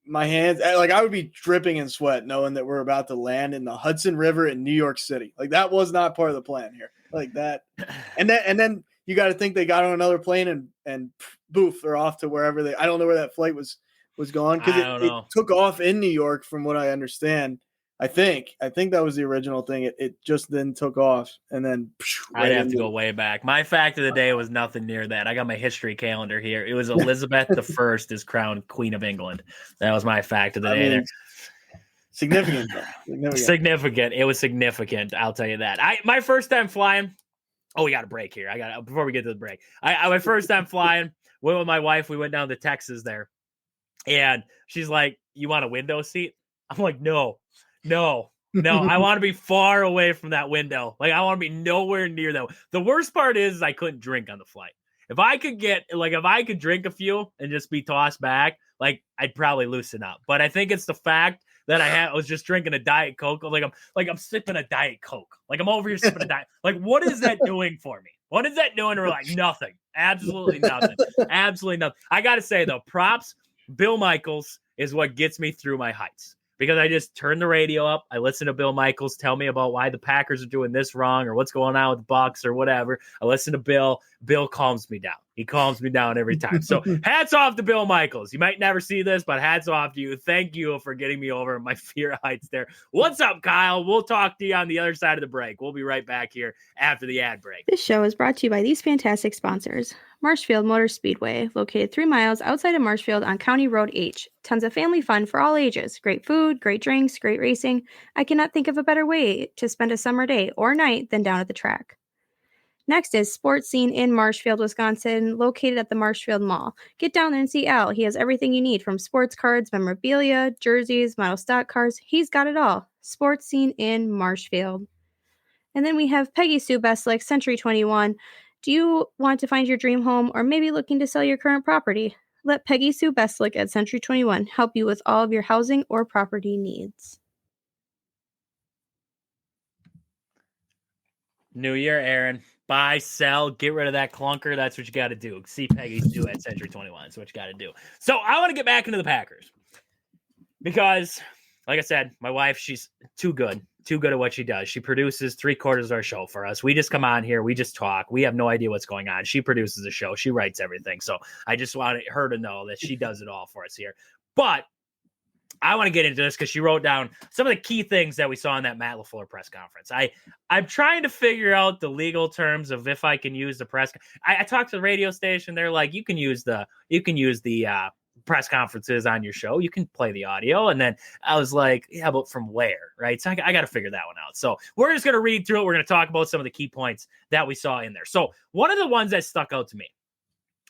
hands, like I would be dripping in sweat knowing that we're about to land in the Hudson River in New York City. Like that was not part of the plan here like that. And then you got to think they got on another plane and boof, they're off to wherever I don't know where that flight was going. Cause it took off in New York from what I understand. I think that was the original thing. It just then took off and then I'd have to go way back. My fact of the day was nothing near that. I got my history calendar here. It was Elizabeth I is crowned Queen of England. That was my fact of the day there. Significant. Significant. It was significant. I'll tell you that. My first time flying. Oh, we got a break here. Before we get to the break. My first time flying, went with my wife. We went down to Texas there. And she's like, you want a window seat? I'm like, no. I want to be far away from that window. Like, I want to be nowhere near that. The worst part is I couldn't drink on the flight. If I could drink a few and just be tossed back, like I'd probably loosen up. But I think it's the fact that I was just drinking a Diet Coke. I'm sipping a Diet Coke. Like I'm over here sipping a Diet. Like, what is that doing for me? What is that doing? We're like, nothing. Absolutely nothing. Absolutely nothing. I got to say though, props. Bill Michaels is what gets me through my heights. Because I just turn the radio up. I listen to Bill Michaels tell me about why the Packers are doing this wrong or what's going on with the Bucks or whatever. I listen to Bill. Bill calms me down. He calms me down every time. So hats off to Bill Michaels. You might never see this, but hats off to you. Thank you for getting me over my fear of heights there. What's up, Kyle? We'll talk to you on the other side of the break. We'll be right back here after the ad break. This show is brought to you by these fantastic sponsors. Marshfield Motor Speedway, located 3 miles outside of Marshfield on County Road H. Tons of family fun for all ages. Great food, great drinks, great racing. I cannot think of a better way to spend a summer day or night than down at the track. Next is Sports Scene in Marshfield, Wisconsin, located at the Marshfield Mall. Get down there and see Al. He has everything you need from sports cards, memorabilia, jerseys, model stock cars. He's got it all. Sports Scene in Marshfield. And then we have Peggy Sue Beslick, Century 21. Do you want to find your dream home or maybe looking to sell your current property? Let Peggy Sue Beslick at Century 21 help you with all of your housing or property needs. New year, Aaron. Buy, sell, get rid of that clunker. That's what you got to do. See Peggy Sue at Century 21. That's what you got to do. So I want to get back into the Packers because, like I said, my wife, she's too good at what she does. She produces 3/4 of our show for us. We just come on here. We just talk. We have no idea what's going on. She produces the show. She writes everything. So I just wanted her to know that she does it all for us here. But I want to get into this because she wrote down some of the key things that we saw in that Matt LaFleur press conference. I'm trying to figure out the legal terms of if I can use the press. I talked to the radio station. They're like, you can use the press conferences on your show. You can play the audio. And then I was like, yeah, but from where? Right. So I got to figure that one out. So we're just going to read through it. We're going to talk about some of the key points that we saw in there. So one of the ones that stuck out to me,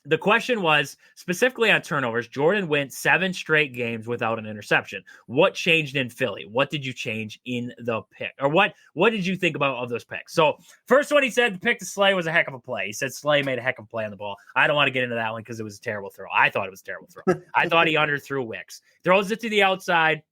The question was specifically on turnovers. Jordan went 7 straight games without an interception. What changed in Philly? What did you change in the pick? Or what did you think about of those picks? So first one, he said the pick to Slay was a heck of a play. He said Slay made a heck of a play on the ball. I don't want to get into that one because it was a terrible throw. I thought it was a terrible throw. I thought he underthrew Wicks. Throws it to the outside.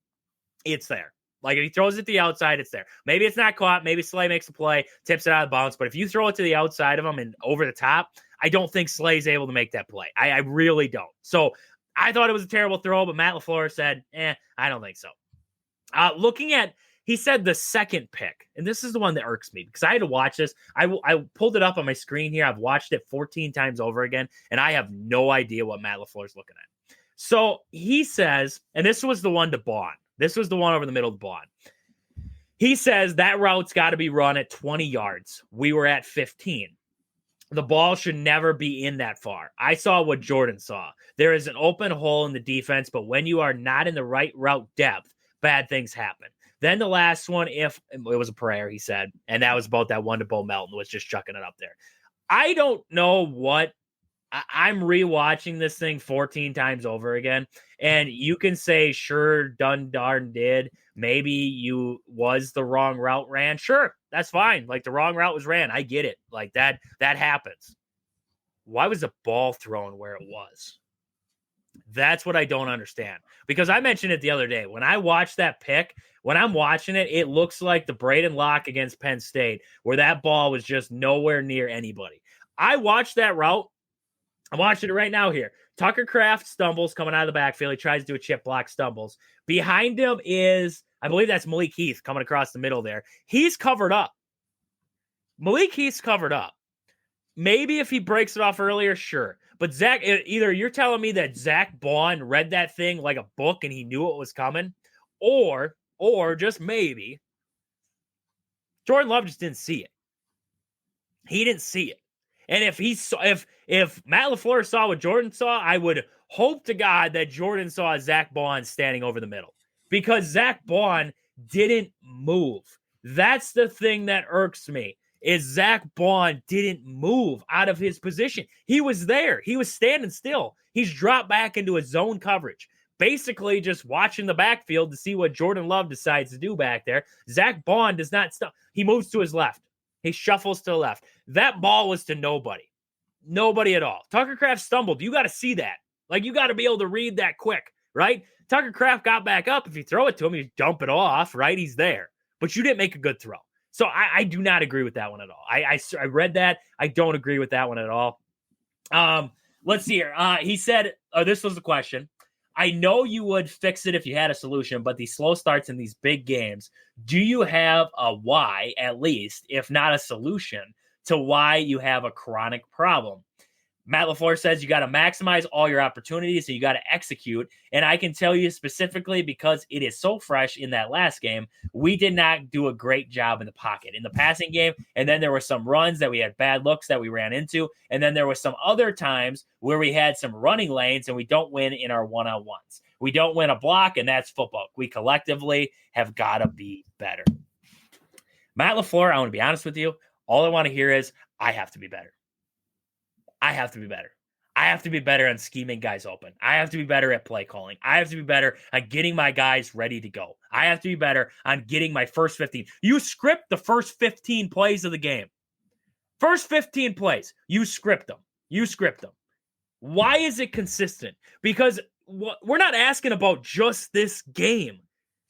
It's there. Like, if he throws it to the outside, it's there. Maybe it's not caught. Maybe Slay makes a play, tips it out of bounds. But if you throw it to the outside of him and over the top, I don't think Slay's able to make that play. I really don't. So I thought it was a terrible throw, but Matt LaFleur said, I don't think so. Looking at, he said the second pick, and this is the one that irks me because I had to watch this. I pulled it up on my screen here. I've watched it 14 times over again, and I have no idea what Matt LaFleur's looking at. So he says, and this was the one to Bond. This was the one over the middle of the Bond. He says that route's got to be run at 20 yards. We were at 15. The ball should never be in that far. I saw what Jordan saw. There is an open hole in the defense, but when you are not in the right route depth, bad things happen. Then the last one, if it was a prayer, he said, and that was about that one to Bo Melton, was just chucking it up there. I don't know what. I'm rewatching this thing 14 times over again. And you can say, sure, done, darn, did. Maybe you was the wrong route ran. Sure, that's fine. Like, the wrong route was ran. I get it. Like, that happens. Why was the ball thrown where it was? That's what I don't understand. Because I mentioned it the other day. When I watched that pick, when I'm watching it, it looks like the Braden Locke against Penn State, where that ball was just nowhere near anybody. I watched that route. I'm watching it right now here. Tucker Kraft stumbles coming out of the backfield. He tries to do a chip block, stumbles. Behind him is, I believe that's Malik Heath coming across the middle there. He's covered up. Malik Heath's covered up. Maybe if he breaks it off earlier, sure. But Zach, either you're telling me that Zach Bond read that thing like a book and he knew it was coming, or just maybe Jordan Love just didn't see it. He didn't see it. And if Matt LaFleur saw what Jordan saw, I would hope to God that Jordan saw Zach Bond standing over the middle, because Zach Bond didn't move. That's the thing that irks me, is Zach Bond didn't move out of his position. He was there. He was standing still. He's dropped back into his zone coverage, basically just watching the backfield to see what Jordan Love decides to do back there. Zach Bond does not stop. He moves to his left. He shuffles to the left. That ball was to nobody. Nobody at all. Tucker Kraft stumbled. You got to see that. Like, you got to be able to read that quick, right? Tucker Kraft got back up. If you throw it to him, you dump it off, right? He's there. But you didn't make a good throw. So I do not agree with that one at all. I read that. I don't agree with that one at all. Let's see here. He said, this was the question. I know you would fix it if you had a solution, but these slow starts in these big games, do you have a why, at least, if not a solution, to why you have a chronic problem? Matt LaFleur says you got to maximize all your opportunities, so you got to execute. And I can tell you specifically, because it is so fresh in that last game, we did not do a great job in the pocket, in the passing game. And then there were some runs that we had bad looks that we ran into. And then there were some other times where we had some running lanes and we don't win in our one-on-ones. We don't win a block, and that's football. We collectively have got to be better. Matt LaFleur, I want to be honest with you. All I want to hear is, I have to be better. I have to be better. I have to be better on scheming guys open. I have to be better at play calling. I have to be better at getting my guys ready to go. I have to be better on getting my first 15. You script the first 15 plays of the game. First 15 plays, you script them. You script them. Why is it consistent? Because we're not asking about just this game.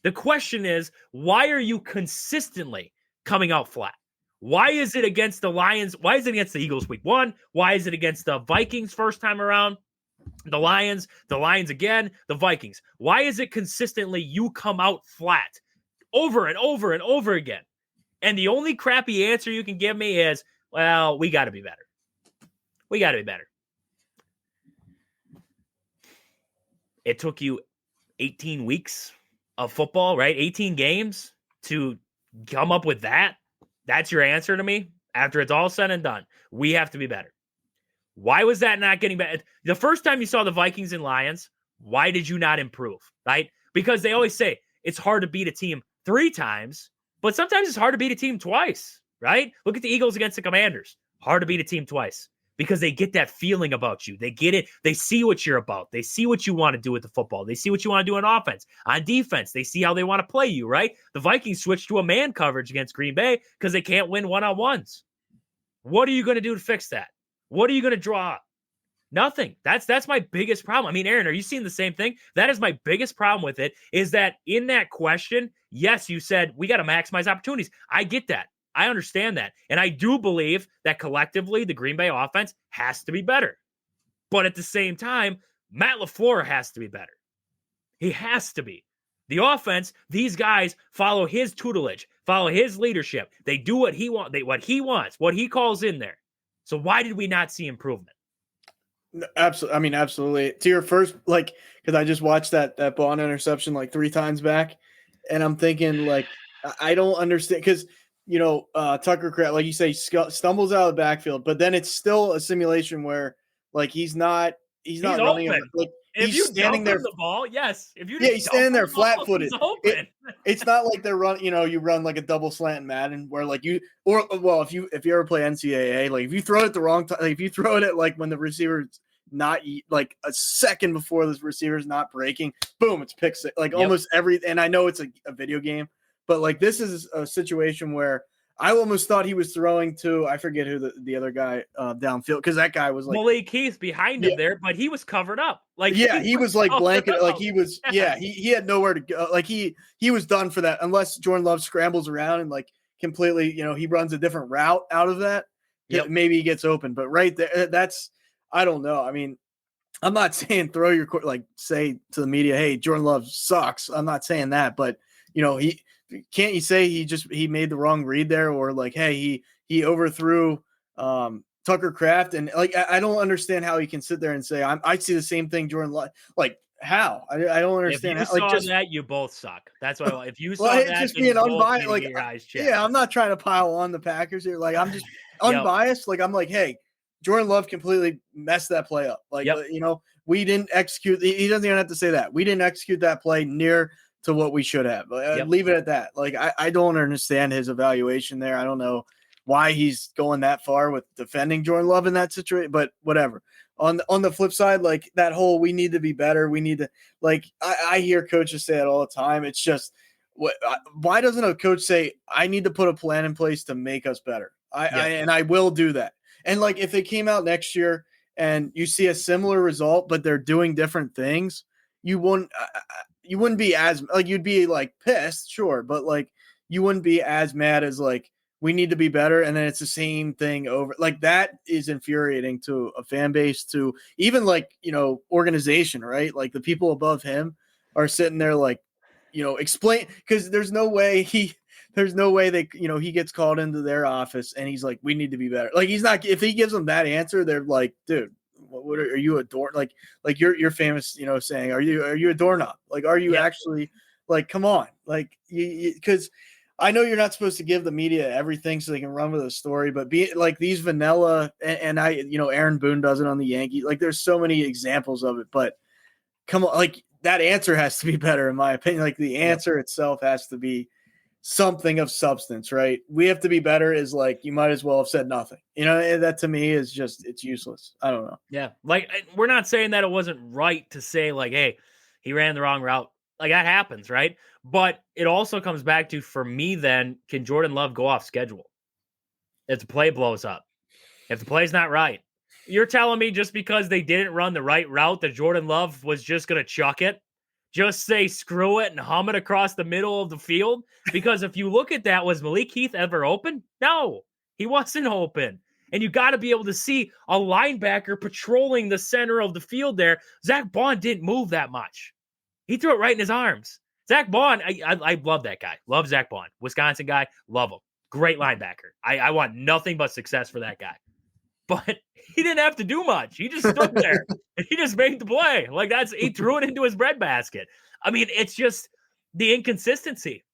The question is, why are you consistently coming out flat? Why is it against the Lions? Why is it against the Eagles week 1? Why is it against the Vikings first time around? The Lions again, the Vikings. Why is it consistently you come out flat over and over and over again? And the only crappy answer you can give me is, well, we got to be better. We got to be better. It took you 18 weeks of football, right? 18 games to come up with that. That's your answer to me? After it's all said and done, we have to be better. Why was that not getting better? The first time you saw the Vikings and Lions, why did you not improve, right? Because they always say it's hard to beat a team 3 times, but sometimes it's hard to beat a team twice, right? Look at the Eagles against the Commanders. Hard to beat a team twice. because they get that feeling about you. They get it. They see what you're about. They see what you want to do with the football. They see what you want to do on offense. On defense, they see how they want to play you, right? The Vikings switched to a man coverage against Green Bay because they can't win one-on-ones. What are you going to do to fix that? What are you going to draw up? Nothing. That's my biggest problem. I mean, Aaron, are you seeing the same thing? That is my biggest problem with it, is that in that question, yes, you said we got to maximize opportunities. I get that. I understand that. And I do believe that collectively the Green Bay offense has to be better. But at the same time, Matt LaFleur has to be better. He has to be. The offense, these guys follow his tutelage, follow his leadership. They do what he wants, what he calls in there. So why did we not see improvement? Absolutely. I mean, absolutely. To your first, like, because I just watched that Bond interception like 3 times back, and I'm thinking, like, I don't understand, because Tucker Kraft, like you say, stumbles out of the backfield, but then it's still a simulation where, like, he's not running open. Like, if he's you standing there the ball, yes. If you he's standing there flat-footed. He's open. It's not like they're running. You run like a double slant in Madden, where like if you ever play NCAA, like if you throw it at the wrong time, like if you throw it at like when the receiver's not like a second before the receiver's not breaking, boom, it's pick six. Like almost every. And I know it's a video game, but like this is a situation where I almost thought he was throwing to, I forget who the other guy downfield, because that guy was like Malik Heath behind him there, but he was covered up. Like he was like blanket, like he was he had nowhere to go. Like he was done for that, unless Jordan Love scrambles around and like completely, he runs a different route out of that. Yep. Maybe he gets open, but right there, that's, I don't know. I mean, I'm not saying throw your, like say to the media, hey, Jordan Love sucks. I'm not saying that, but can't you say he made the wrong read there, or like, hey, he overthrew Tucker Kraft, and like I don't understand how he can sit there and say I see the same thing Jordan Love, like how I don't understand. If you saw that, you both suck. That's why if you saw that, just being unbiased, like I'm not trying to pile on the Packers here. Like I'm just unbiased. Like I'm like, hey, Jordan Love completely messed that play up. Like we didn't execute. He doesn't even have to say that. We didn't execute that play near to what we should have. Leave it at that. Like I don't understand his evaluation there. I don't know why he's going that far with defending Jordan Love in that situation, but whatever. On the flip side, like that whole we need to be better. We need to, like, I hear coaches say it all the time. It's just, why doesn't a coach say, I need to put a plan in place to make us better? I will do that. And like, if they came out next year and you see a similar result, but they're doing different things, you wouldn't be as, like, you'd be like pissed, sure, but like you wouldn't be as mad as like, we need to be better, and then it's the same thing over. Like that is infuriating to a fan base, to even like, organization, right? Like the people above him are sitting there like, explain, because there's no way they, he gets called into their office and he's like, we need to be better. Like he's not, if he gives them that answer, they're like, dude, what are you, a door? Like you're famous, saying, are you a doorknob? Like, are you actually, like, come on, like, because I know you're not supposed to give the media everything so they can run with a story, but be like these vanilla, and Aaron Boone does it on the Yankees. Like there's so many examples of it, but come on, like that answer has to be better in my opinion. Like the answer itself has to be something of substance, right? We have to be better is like, you might as well have said nothing. That to me is just, it's useless. I don't know. Yeah. Like we're not saying that it wasn't right to say like, hey, he ran the wrong route. Like that happens, right? But it also comes back to, for me then, can Jordan Love go off schedule if the play blows up? If the play's not right? You're telling me just because they didn't run the right route that Jordan Love was just going to chuck it? Just say screw it and hum it across the middle of the field? Because if you look at that, was Malik Heath ever open? No, he wasn't open. And you got to be able to see a linebacker patrolling the center of the field there. Zach Bond didn't move that much. He threw it right in his arms. Zach Bond, I love that guy. Love Zach Bond. Wisconsin guy. Love him. Great linebacker. I want nothing but success for that guy. But he didn't have to do much. He just stood there. And he just made the play. Like he threw it into his breadbasket. I mean, it's just the inconsistency.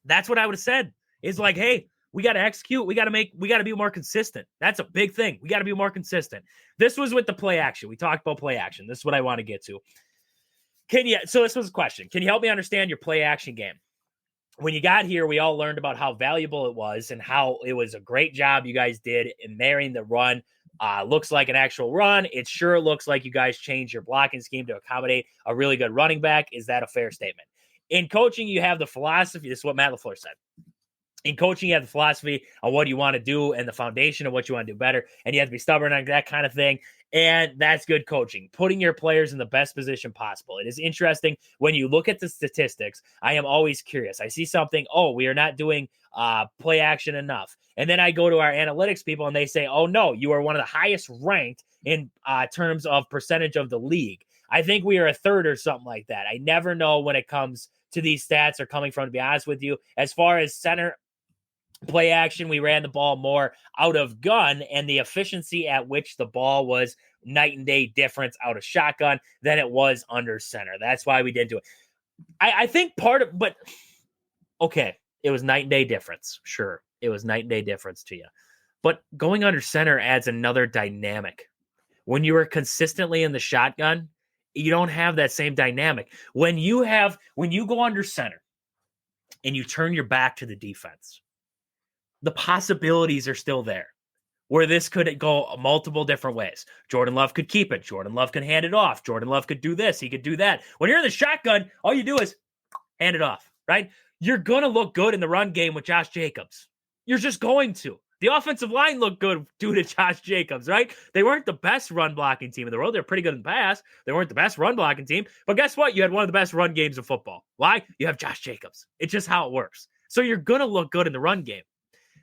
That's what I would have said. Is like, hey, we got to execute. We got to be more consistent. That's a big thing. We got to be more consistent. This was with the play action. We talked about play action. This is what I want to get to. So this was a question. Can you help me understand your play action game? When you got here, we all learned about how valuable it was and how it was a great job you guys did in marrying the run looks like an actual run. It sure looks like you guys changed your blocking scheme to accommodate a really good running back. Is that a fair statement? In coaching, you have the philosophy. This is what Matt LaFleur said. In coaching, you have the philosophy on what you want to do and the foundation of what you want to do better. And you have to be stubborn on that kind of thing. And that's good coaching, putting your players in the best position possible. It is interesting when you look at the statistics. I am always curious. I see something, we are not doing play action enough. And then I go to our analytics people and they say, oh, no, you are one of the highest ranked in terms of percentage of the league. I think we are a third or something like that. I never know when it comes to these stats are coming from, to be honest with you. As far as center play action, we ran the ball more out of gun, and the efficiency at which the ball was night and day difference out of shotgun than it was under center. That's why we didn't do it. I think it was night and day difference. Sure, it was night and day difference to you. But going under center adds another dynamic. When you are consistently in the shotgun, you don't have that same dynamic. When you go under center and you turn your back to the defense, the possibilities are still there where this could go multiple different ways. Jordan Love could keep it. Jordan Love could hand it off. Jordan Love could do this. He could do that. When you're in the shotgun, all you do is hand it off, right? You're going to look good in the run game with Josh Jacobs. You're just going to. The offensive line looked good due to Josh Jacobs, right? They weren't the best run blocking team in the world. They're pretty good in the pass. They weren't the best run blocking team. But guess what? You had one of the best run games of football. Why? You have Josh Jacobs. It's just how it works. So you're going to look good in the run game.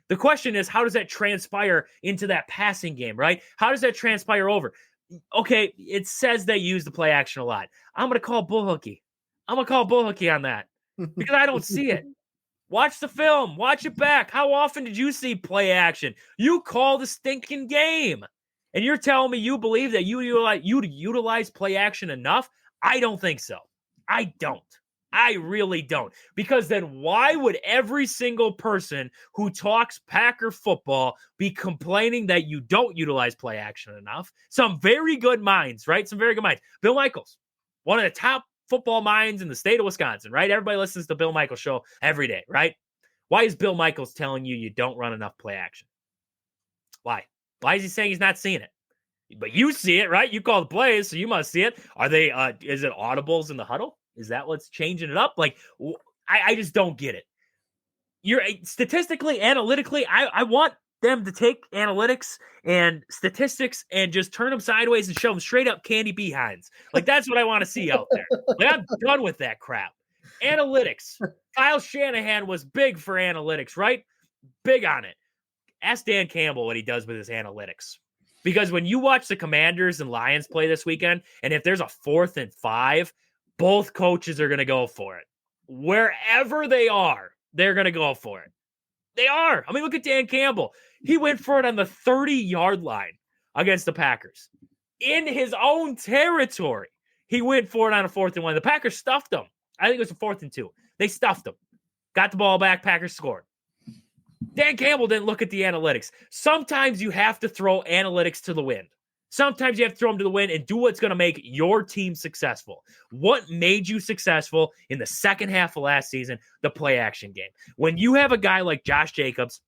The question is, how does that transpire into that passing game, right? How does that transpire over? Okay, it says they use the play action a lot. I'm going to call bull hooky. I'm going to call bull hooky on that because I don't see it. Watch the film. Watch it back. How often did you see play action? You call the stinking game. And you're telling me you believe that you utilize play action enough? I don't think so. I don't. I really don't. Because then why would every single person who talks Packer football be complaining that you don't utilize play action enough? Some very good minds, right? Some very good minds. Bill Michaels, one of the top football minds in the state of Wisconsin, right? Everybody listens to Bill Michaels show every day, right? Why is Bill Michaels telling you don't run enough play action? Why? Why is he saying he's not seeing it? But you see it, right? You call the plays, so you must see it. Are they, is it audibles in the huddle? Is that what's changing it up? Like, I just don't get it. You're statistically, analytically, I want them to take analytics and statistics and just turn them sideways and show them straight up candy behinds. Like, that's what I want to see out there. Like, I'm done with that crap. Analytics. Kyle Shanahan was big for analytics, right? Big on it. Ask Dan Campbell what he does with his analytics. Because when you watch the Commanders and Lions play this weekend, and if there's a 4th and 5, both coaches are going to go for it. Wherever they are, they're going to go for it. They are. I mean, look at Dan Campbell. He went for it on the 30-yard line against the Packers. In his own territory, he went for it on a 4th and 1. The Packers stuffed them. I think it was a 4th and 2. They stuffed them. Got the ball back. Packers scored. Dan Campbell didn't look at the analytics. Sometimes you have to throw analytics to the wind. Sometimes you have to throw them to the wind and do what's going to make your team successful. What made you successful in the second half of last season? The play action game. When you have a guy like Josh Jacobs,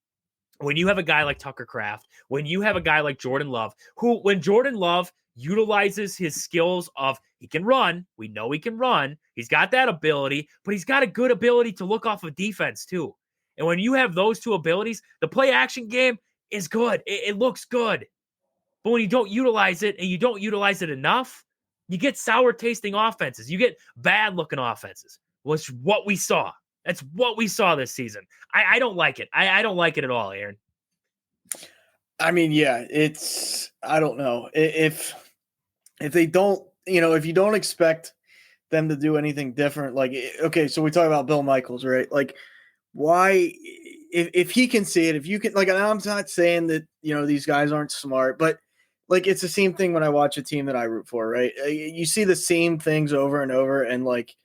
when you have a guy like Tucker Kraft, when you have a guy like Jordan Love, when Jordan Love utilizes his skills of he can run, we know he can run, he's got that ability, but he's got a good ability to look off of defense too. And when you have those two abilities, the play action game is good. It looks good. But when you don't utilize it and you don't utilize it enough, you get sour tasting offenses. You get bad looking offenses. Was what we saw. That's what we saw this season. I don't like it. I don't like it at all, Aaron. I mean, yeah, I don't know. If they don't, if you don't expect them to do anything different, like, okay, so we talk about Bill Michaels, right? Like, why, if he can see it, if you can, like, I'm not saying that, these guys aren't smart, but like, it's the same thing when I watch a team that I root for, right? You see the same things over and over, and like,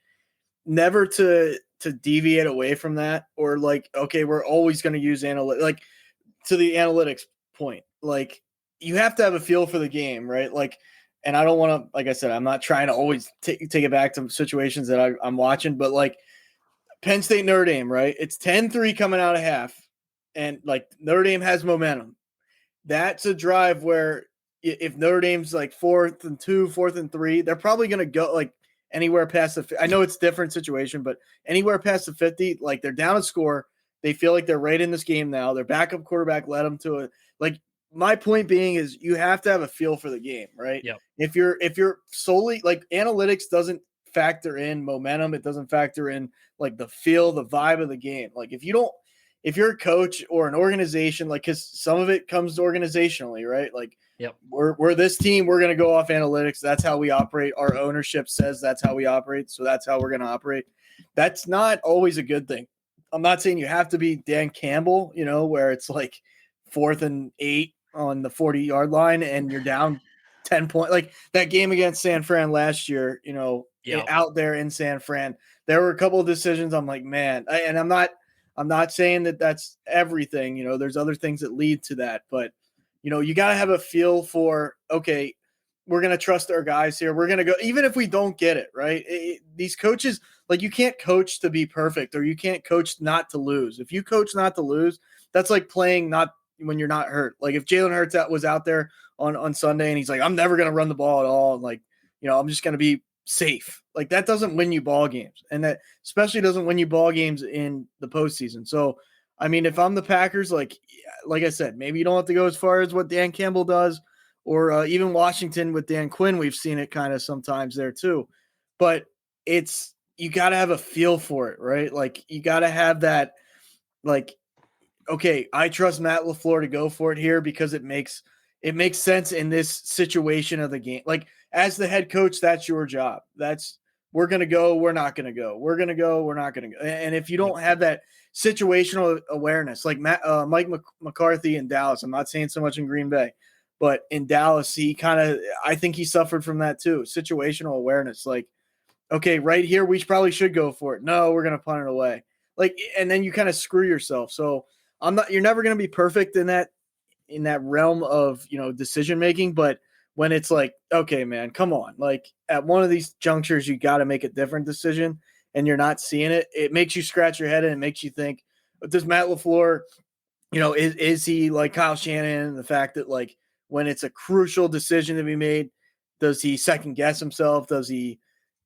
never to deviate away from that, or like, okay, we're always going to use like, to the analytics point, like, you have to have a feel for the game, right? Like, and I don't want to, like I said, I'm not trying to always take it back to situations that I'm watching, but like Penn State Notre Dame, right? It's 10-3 coming out of half, and like Notre Dame has momentum. That's a drive where if Notre Dame's like 4th and 2, 4th and 3, they're probably going to go like anywhere past I know it's a different situation, but anywhere past the 50, like they're down a score. They feel like they're right in this game now. Their backup quarterback led them to it. Like my point being is you have to have a feel for the game, right? Yep. If you're solely like analytics doesn't factor in momentum, it doesn't factor in like the feel, the vibe of the game. Like if you're a coach or an organization, like because some of it comes organizationally, right? Like yep, we're this team, we're gonna go off analytics. That's how we operate. Our ownership says that's how we operate, so that's how we're gonna operate. That's not always a good thing. I'm not saying you have to be Dan Campbell, where it's like 4th and 8 on the 40-yard line and you're down 10 points. Like that game against San Fran last year, out there in San Fran, there were a couple of decisions. I'm like, man, and I'm not saying that that's everything. There's other things that lead to that, but you got to have a feel for, okay, we're going to trust our guys here. We're going to go, even if we don't get it right. These coaches, like you can't coach to be perfect, or you can't coach not to lose. If you coach not to lose, that's like playing not when you're not hurt. Like if Jalen Hurts was out there on Sunday and he's like, I'm never going to run the ball at all. And like, I'm just going to be safe. Like that doesn't win you ball games. And that especially doesn't win you ball games in the postseason. So, I mean, if I'm the Packers, like I said, maybe you don't have to go as far as what Dan Campbell does, or even Washington with Dan Quinn. We've seen it kind of sometimes there too, but you got to have a feel for it, right? Like you got to have that, like, okay, I trust Matt LaFleur to go for it here because it makes sense in this situation of the game. Like as the head coach, that's your job. We're going to go, we're not going to go. We're going to go, we're not going to go. And if you don't have that situational awareness, like Mike McCarthy in Dallas, I'm not saying so much in Green Bay, but in Dallas, I think he suffered from that too. Situational awareness. Like, okay, right here, we probably should go for it. No, we're going to punt it away. Like, and then you kind of screw yourself. So you're never going to be perfect in that realm of, decision-making, but when it's like, okay, man, come on. Like at one of these junctures, you got to make a different decision and you're not seeing it. It makes you scratch your head and it makes you think, does Matt LaFleur, is he like Kyle Shanahan, and the fact that like when it's a crucial decision to be made, does he second guess himself? Is he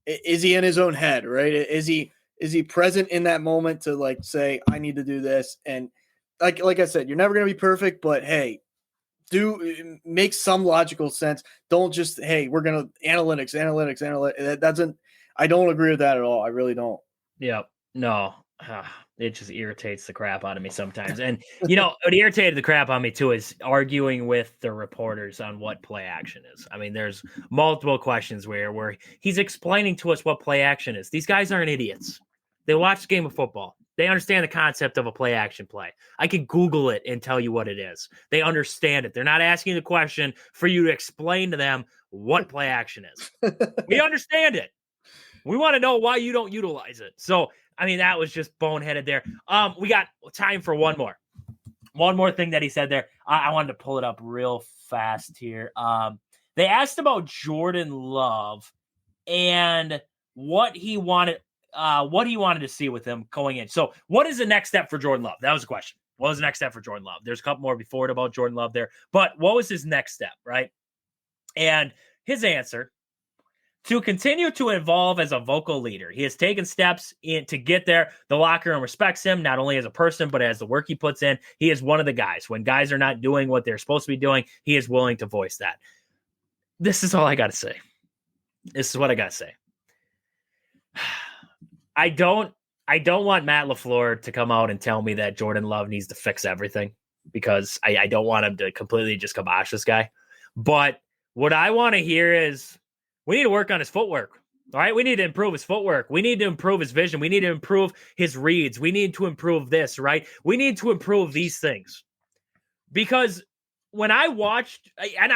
in his own head, right? Is he present in that moment to like say, I need to do this? And like I said, you're never going to be perfect, but hey, do make some logical sense. Don't just, hey, we're going to analytics. That doesn't, I don't agree with that at all. I really don't. Yeah, no, it just irritates the crap out of me sometimes. And, what irritated the crap out of me too is arguing with the reporters on what play action is. I mean, there's multiple questions where he's explaining to us what play action is. These guys aren't idiots. They watch the game of football. They understand the concept of a play action play. I can Google it and tell you what it is. They understand it. They're not asking the question for you to explain to them what play action is. We understand it. We want to know why you don't utilize it. So, I mean, that was just boneheaded there. We got time for one more thing that he said there. I wanted to pull it up real fast here. They asked about Jordan Love and what he wanted to see with him going in. So what is the next step for Jordan Love? That was the question. What was the next step for Jordan Love? There's a couple more before it about Jordan Love there, but what was his next step, right? And his answer: to continue to evolve as a vocal leader. He has taken steps to get there. The locker room respects him, not only as a person, but as the work he puts in. He is one of the guys. When guys are not doing what they're supposed to be doing, he is willing to voice that. This is all I got to say. This is what I got to say. I don't want Matt LaFleur to come out and tell me that Jordan Love needs to fix everything, because I don't want him to completely just kibosh this guy. But what I want to hear is, we need to work on his footwork. All right. We need to improve his footwork. We need to improve his vision. We need to improve his reads. We need to improve this, right? We need to improve these things. Because when I watched, and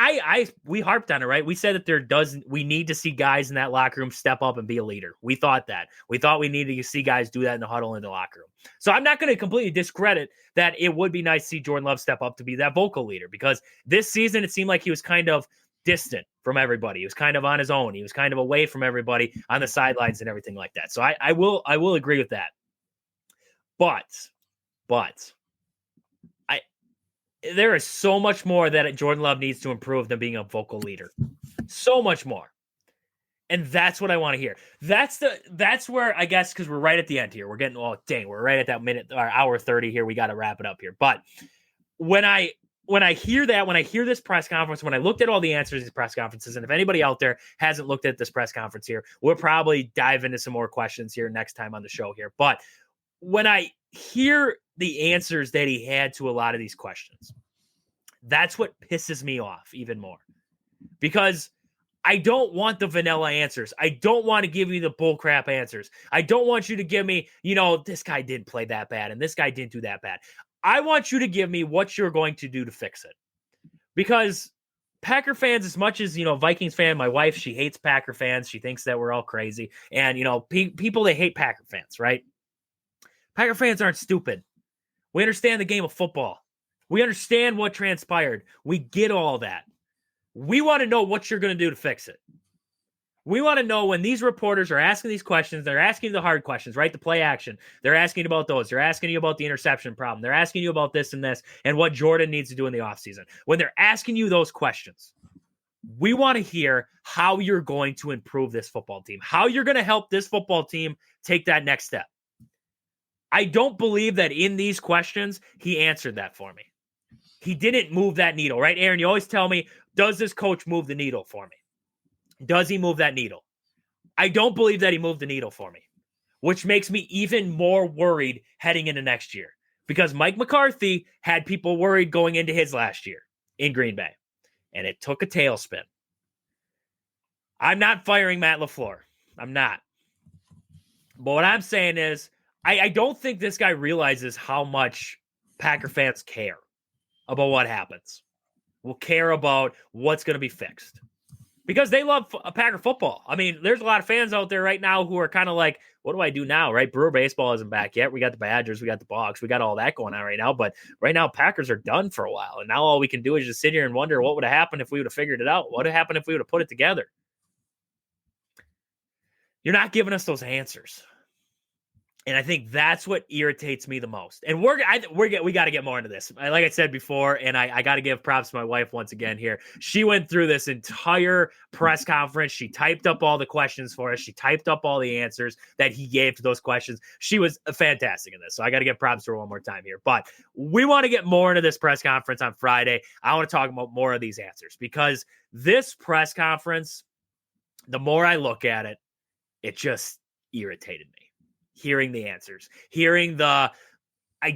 we harped on it, right? We said that we need to see guys in that locker room step up and be a leader. We thought that. We thought we needed to see guys do that in the huddle in the locker room. So I'm not going to completely discredit that it would be nice to see Jordan Love step up to be that vocal leader, because this season it seemed like he was kind of distant from everybody. He was kind of on his own. He was kind of away from everybody on the sidelines and everything like that. So I will agree with that. But there is so much more that Jordan Love needs to improve than being a vocal leader. So much more. And that's what I want to hear. That's where, I guess, because we're right at the end here. We're getting, we're right at that minute or hour 30 here. We got to wrap it up here. But when I hear that, when I hear this press conference, when I looked at all the answers to these press conferences, and if anybody out there hasn't looked at this press conference here, we'll probably dive into some more questions here next time on the show here. But when I hear the answers that he had to a lot of these questions, that's what pisses me off even more. Because I don't want the vanilla answers. I don't want to give you the bullcrap answers. I don't want you to give me, this guy didn't play that bad and this guy didn't do that bad. I want you to give me what you're going to do to fix it. Because Packer fans, as much as, Vikings fan, my wife, she hates Packer fans. She thinks that we're all crazy. And, people, they hate Packer fans, right? Packer fans aren't stupid. We understand the game of football. We understand what transpired. We get all that. We want to know what you're going to do to fix it. We want to know when these reporters are asking these questions, they're asking the hard questions, right? The play action. They're asking about those. They're asking you about the interception problem. They're asking you about this and this and what Jordan needs to do in the offseason. When they're asking you those questions, we want to hear how you're going to improve this football team, how you're going to help this football team take that next step. I don't believe that in these questions, he answered that for me. He didn't move that needle, right? Aaron, you always tell me, does this coach move the needle for me? Does he move that needle? I don't believe that he moved the needle for me, which makes me even more worried heading into next year because Mike McCarthy had people worried going into his last year in Green Bay, and it took a tailspin. I'm not firing Matt LaFleur. I'm not. But what I'm saying is I don't think this guy realizes how much Packer fans care about what happens. Will care about what's going to be fixed because they love Packer football. I mean, there's a lot of fans out there right now who are kind of like, what do I do now, right? Brewer baseball isn't back yet. We got the Badgers. We got the Bucs. We got all that going on right now. But right now, Packers are done for a while. And now all we can do is just sit here and wonder what would have happened if we would have figured it out. What would have happened if we would have put it together? You're not giving us those answers. And I think that's what irritates me the most. And we got to get more into this. Like I said before, and I got to give props to my wife once again here. She went through this entire press conference. She typed up all the questions for us. She typed up all the answers that he gave to those questions. She was fantastic in this. So I got to give props to her one more time here. But we want to get more into this press conference on Friday. I want to talk about more of these answers because this press conference, the more I look at it, it just irritated me. Hearing the answers, hearing I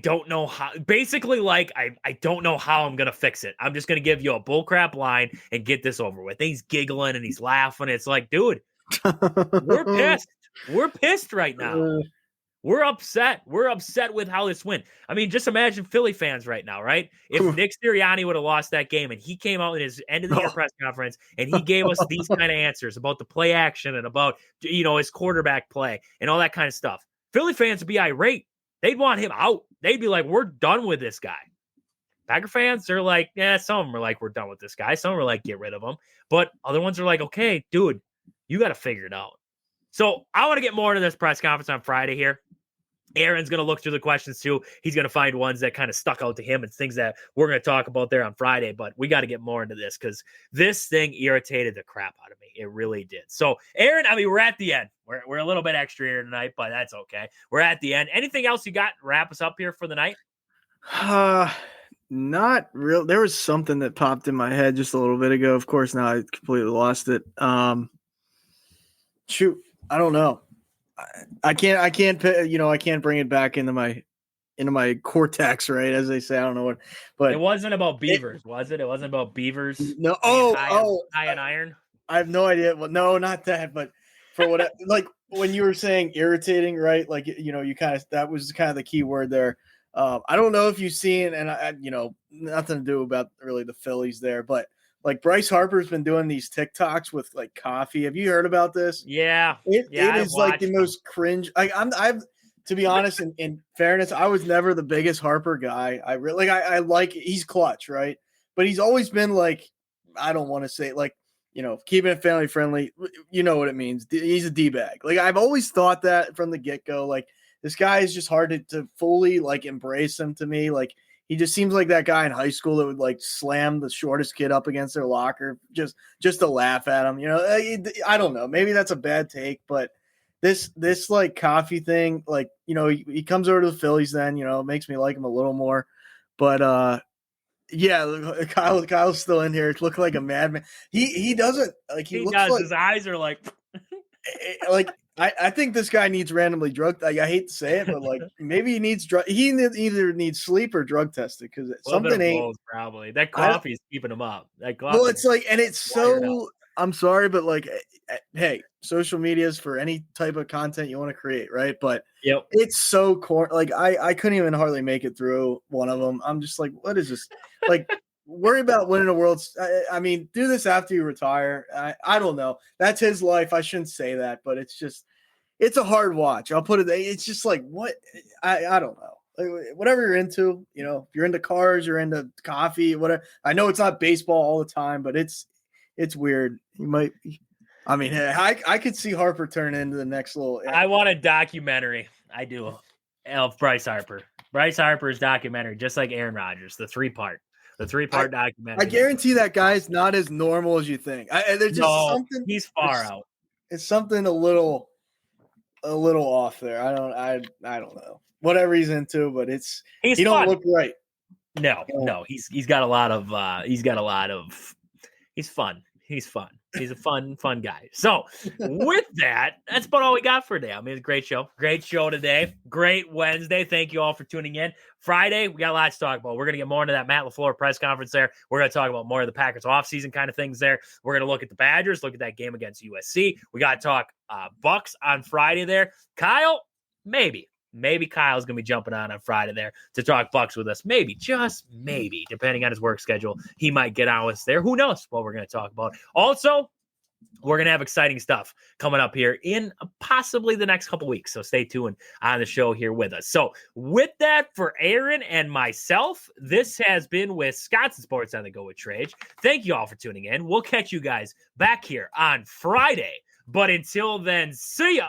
don't know how, basically like, I don't know how I'm going to fix it. I'm just going to give you a bullcrap line and get this over with. And he's giggling and he's laughing. It's like, dude, we're pissed. We're pissed right now. We're upset. We're upset with how this went. I mean, just imagine Philly fans right now, right? If Nick Sirianni would have lost that game and he came out in his end of the year press conference and he gave us these kind of answers about the play action and about, his quarterback play and all that kind of stuff, Philly fans would be irate. They'd want him out. They'd be like, we're done with this guy. Packer fans, they're like, yeah, some of them are like, we're done with this guy. Some are like, get rid of him. But other ones are like, okay, dude, you got to figure it out. So I want to get more into this press conference on Friday here. Aaron's going to look through the questions too. He's going to find ones that kind of stuck out to him and things that we're going to talk about there on Friday. But we got to get more into this because this thing irritated the crap out of me. It really did. So, Aaron, I mean, we're at the end. We're a little bit extra here tonight, but that's okay. We're at the end. Anything else you got to wrap us up here for the night? Not real. There was something that popped in my head just a little bit ago. Of course, now I completely lost it. Shoot, I don't know. I can't bring it back into my cortex, right? As they say, I don't know what, but it wasn't about Beavers, was it? It wasn't about Beavers. No. High and iron. I have no idea. Well, no, not that, but for what, like when you were saying irritating, right? Like, that was kind of the key word there. I don't know if you've seen, and I nothing to do about really the Phillies there, but like Bryce Harper's been doing these TikToks with like coffee. Have you heard about this? Yeah. It is like the most cringe. I've to be honest, in fairness, I was never the biggest Harper guy. I really I like he's clutch, right? But he's always been like, I don't want to say like, keeping it family friendly. You know what it means. He's a D-bag. Like I've always thought that from the get-go. Like this guy is just hard to fully like embrace him to me. Like He just seems like that guy in high school that would like slam the shortest kid up against their locker just to laugh at him. I don't know. Maybe that's a bad take, but this like Coffey thing, like, he comes over to the Phillies, then, it makes me like him a little more. But yeah, Kyle's still in here. It looked like a madman. He doesn't like he looks does. like His eyes are like I think this guy needs randomly drug. Like, I hate to say it, but like maybe he needs drug. He either needs sleep or drug tested because something ain't both, probably. That coffee is keeping him up. Well, it's like, and it's so. I'm sorry, but like, hey, social media is for any type of content you want to create, right? But it's so like I couldn't even hardly make it through one of them. I'm just like, what is this? Like, worry about winning a world. I mean, do this after you retire. I don't know. That's his life. I shouldn't say that, but it's a hard watch. I'll put it. It's just like, what? I don't know. Like, whatever you're into, if you're into cars, you're into coffee, whatever. I know it's not baseball all the time, but it's weird. You might. I mean, I could see Harper turn into the next little. I want a documentary. I do. Of Bryce Harper. Bryce Harper's documentary, just like Aaron Rodgers, the three-part documentary. I guarantee that guy's not as normal as you think. There's just something. He's far out. It's something a little off there. I don't know. Whatever he's into, but he don't look right. No. He's got a lot of. He's fun. He's fun. He's a fun guy. So with that, that's about all we got for today. I mean, it's a great show. Great show today. Great Wednesday. Thank you all for tuning in. Friday, we got lots to talk about. We're going to get more into that Matt LaFleur press conference there. We're going to talk about more of the Packers offseason kind of things there. We're going to look at the Badgers, look at that game against USC. We got to talk Bucks on Friday there. Kyle, maybe Kyle's going to be jumping on Friday there to talk Bucks with us. Maybe, just maybe, depending on his work schedule, he might get on with us there. Who knows what we're going to talk about. Also, we're going to have exciting stuff coming up here in possibly the next couple weeks. So stay tuned on the show here with us. So with that, for Aaron and myself, this has been Wisconsin Sports on the Go with Trage. Thank you all for tuning in. We'll catch you guys back here on Friday. But until then, see ya.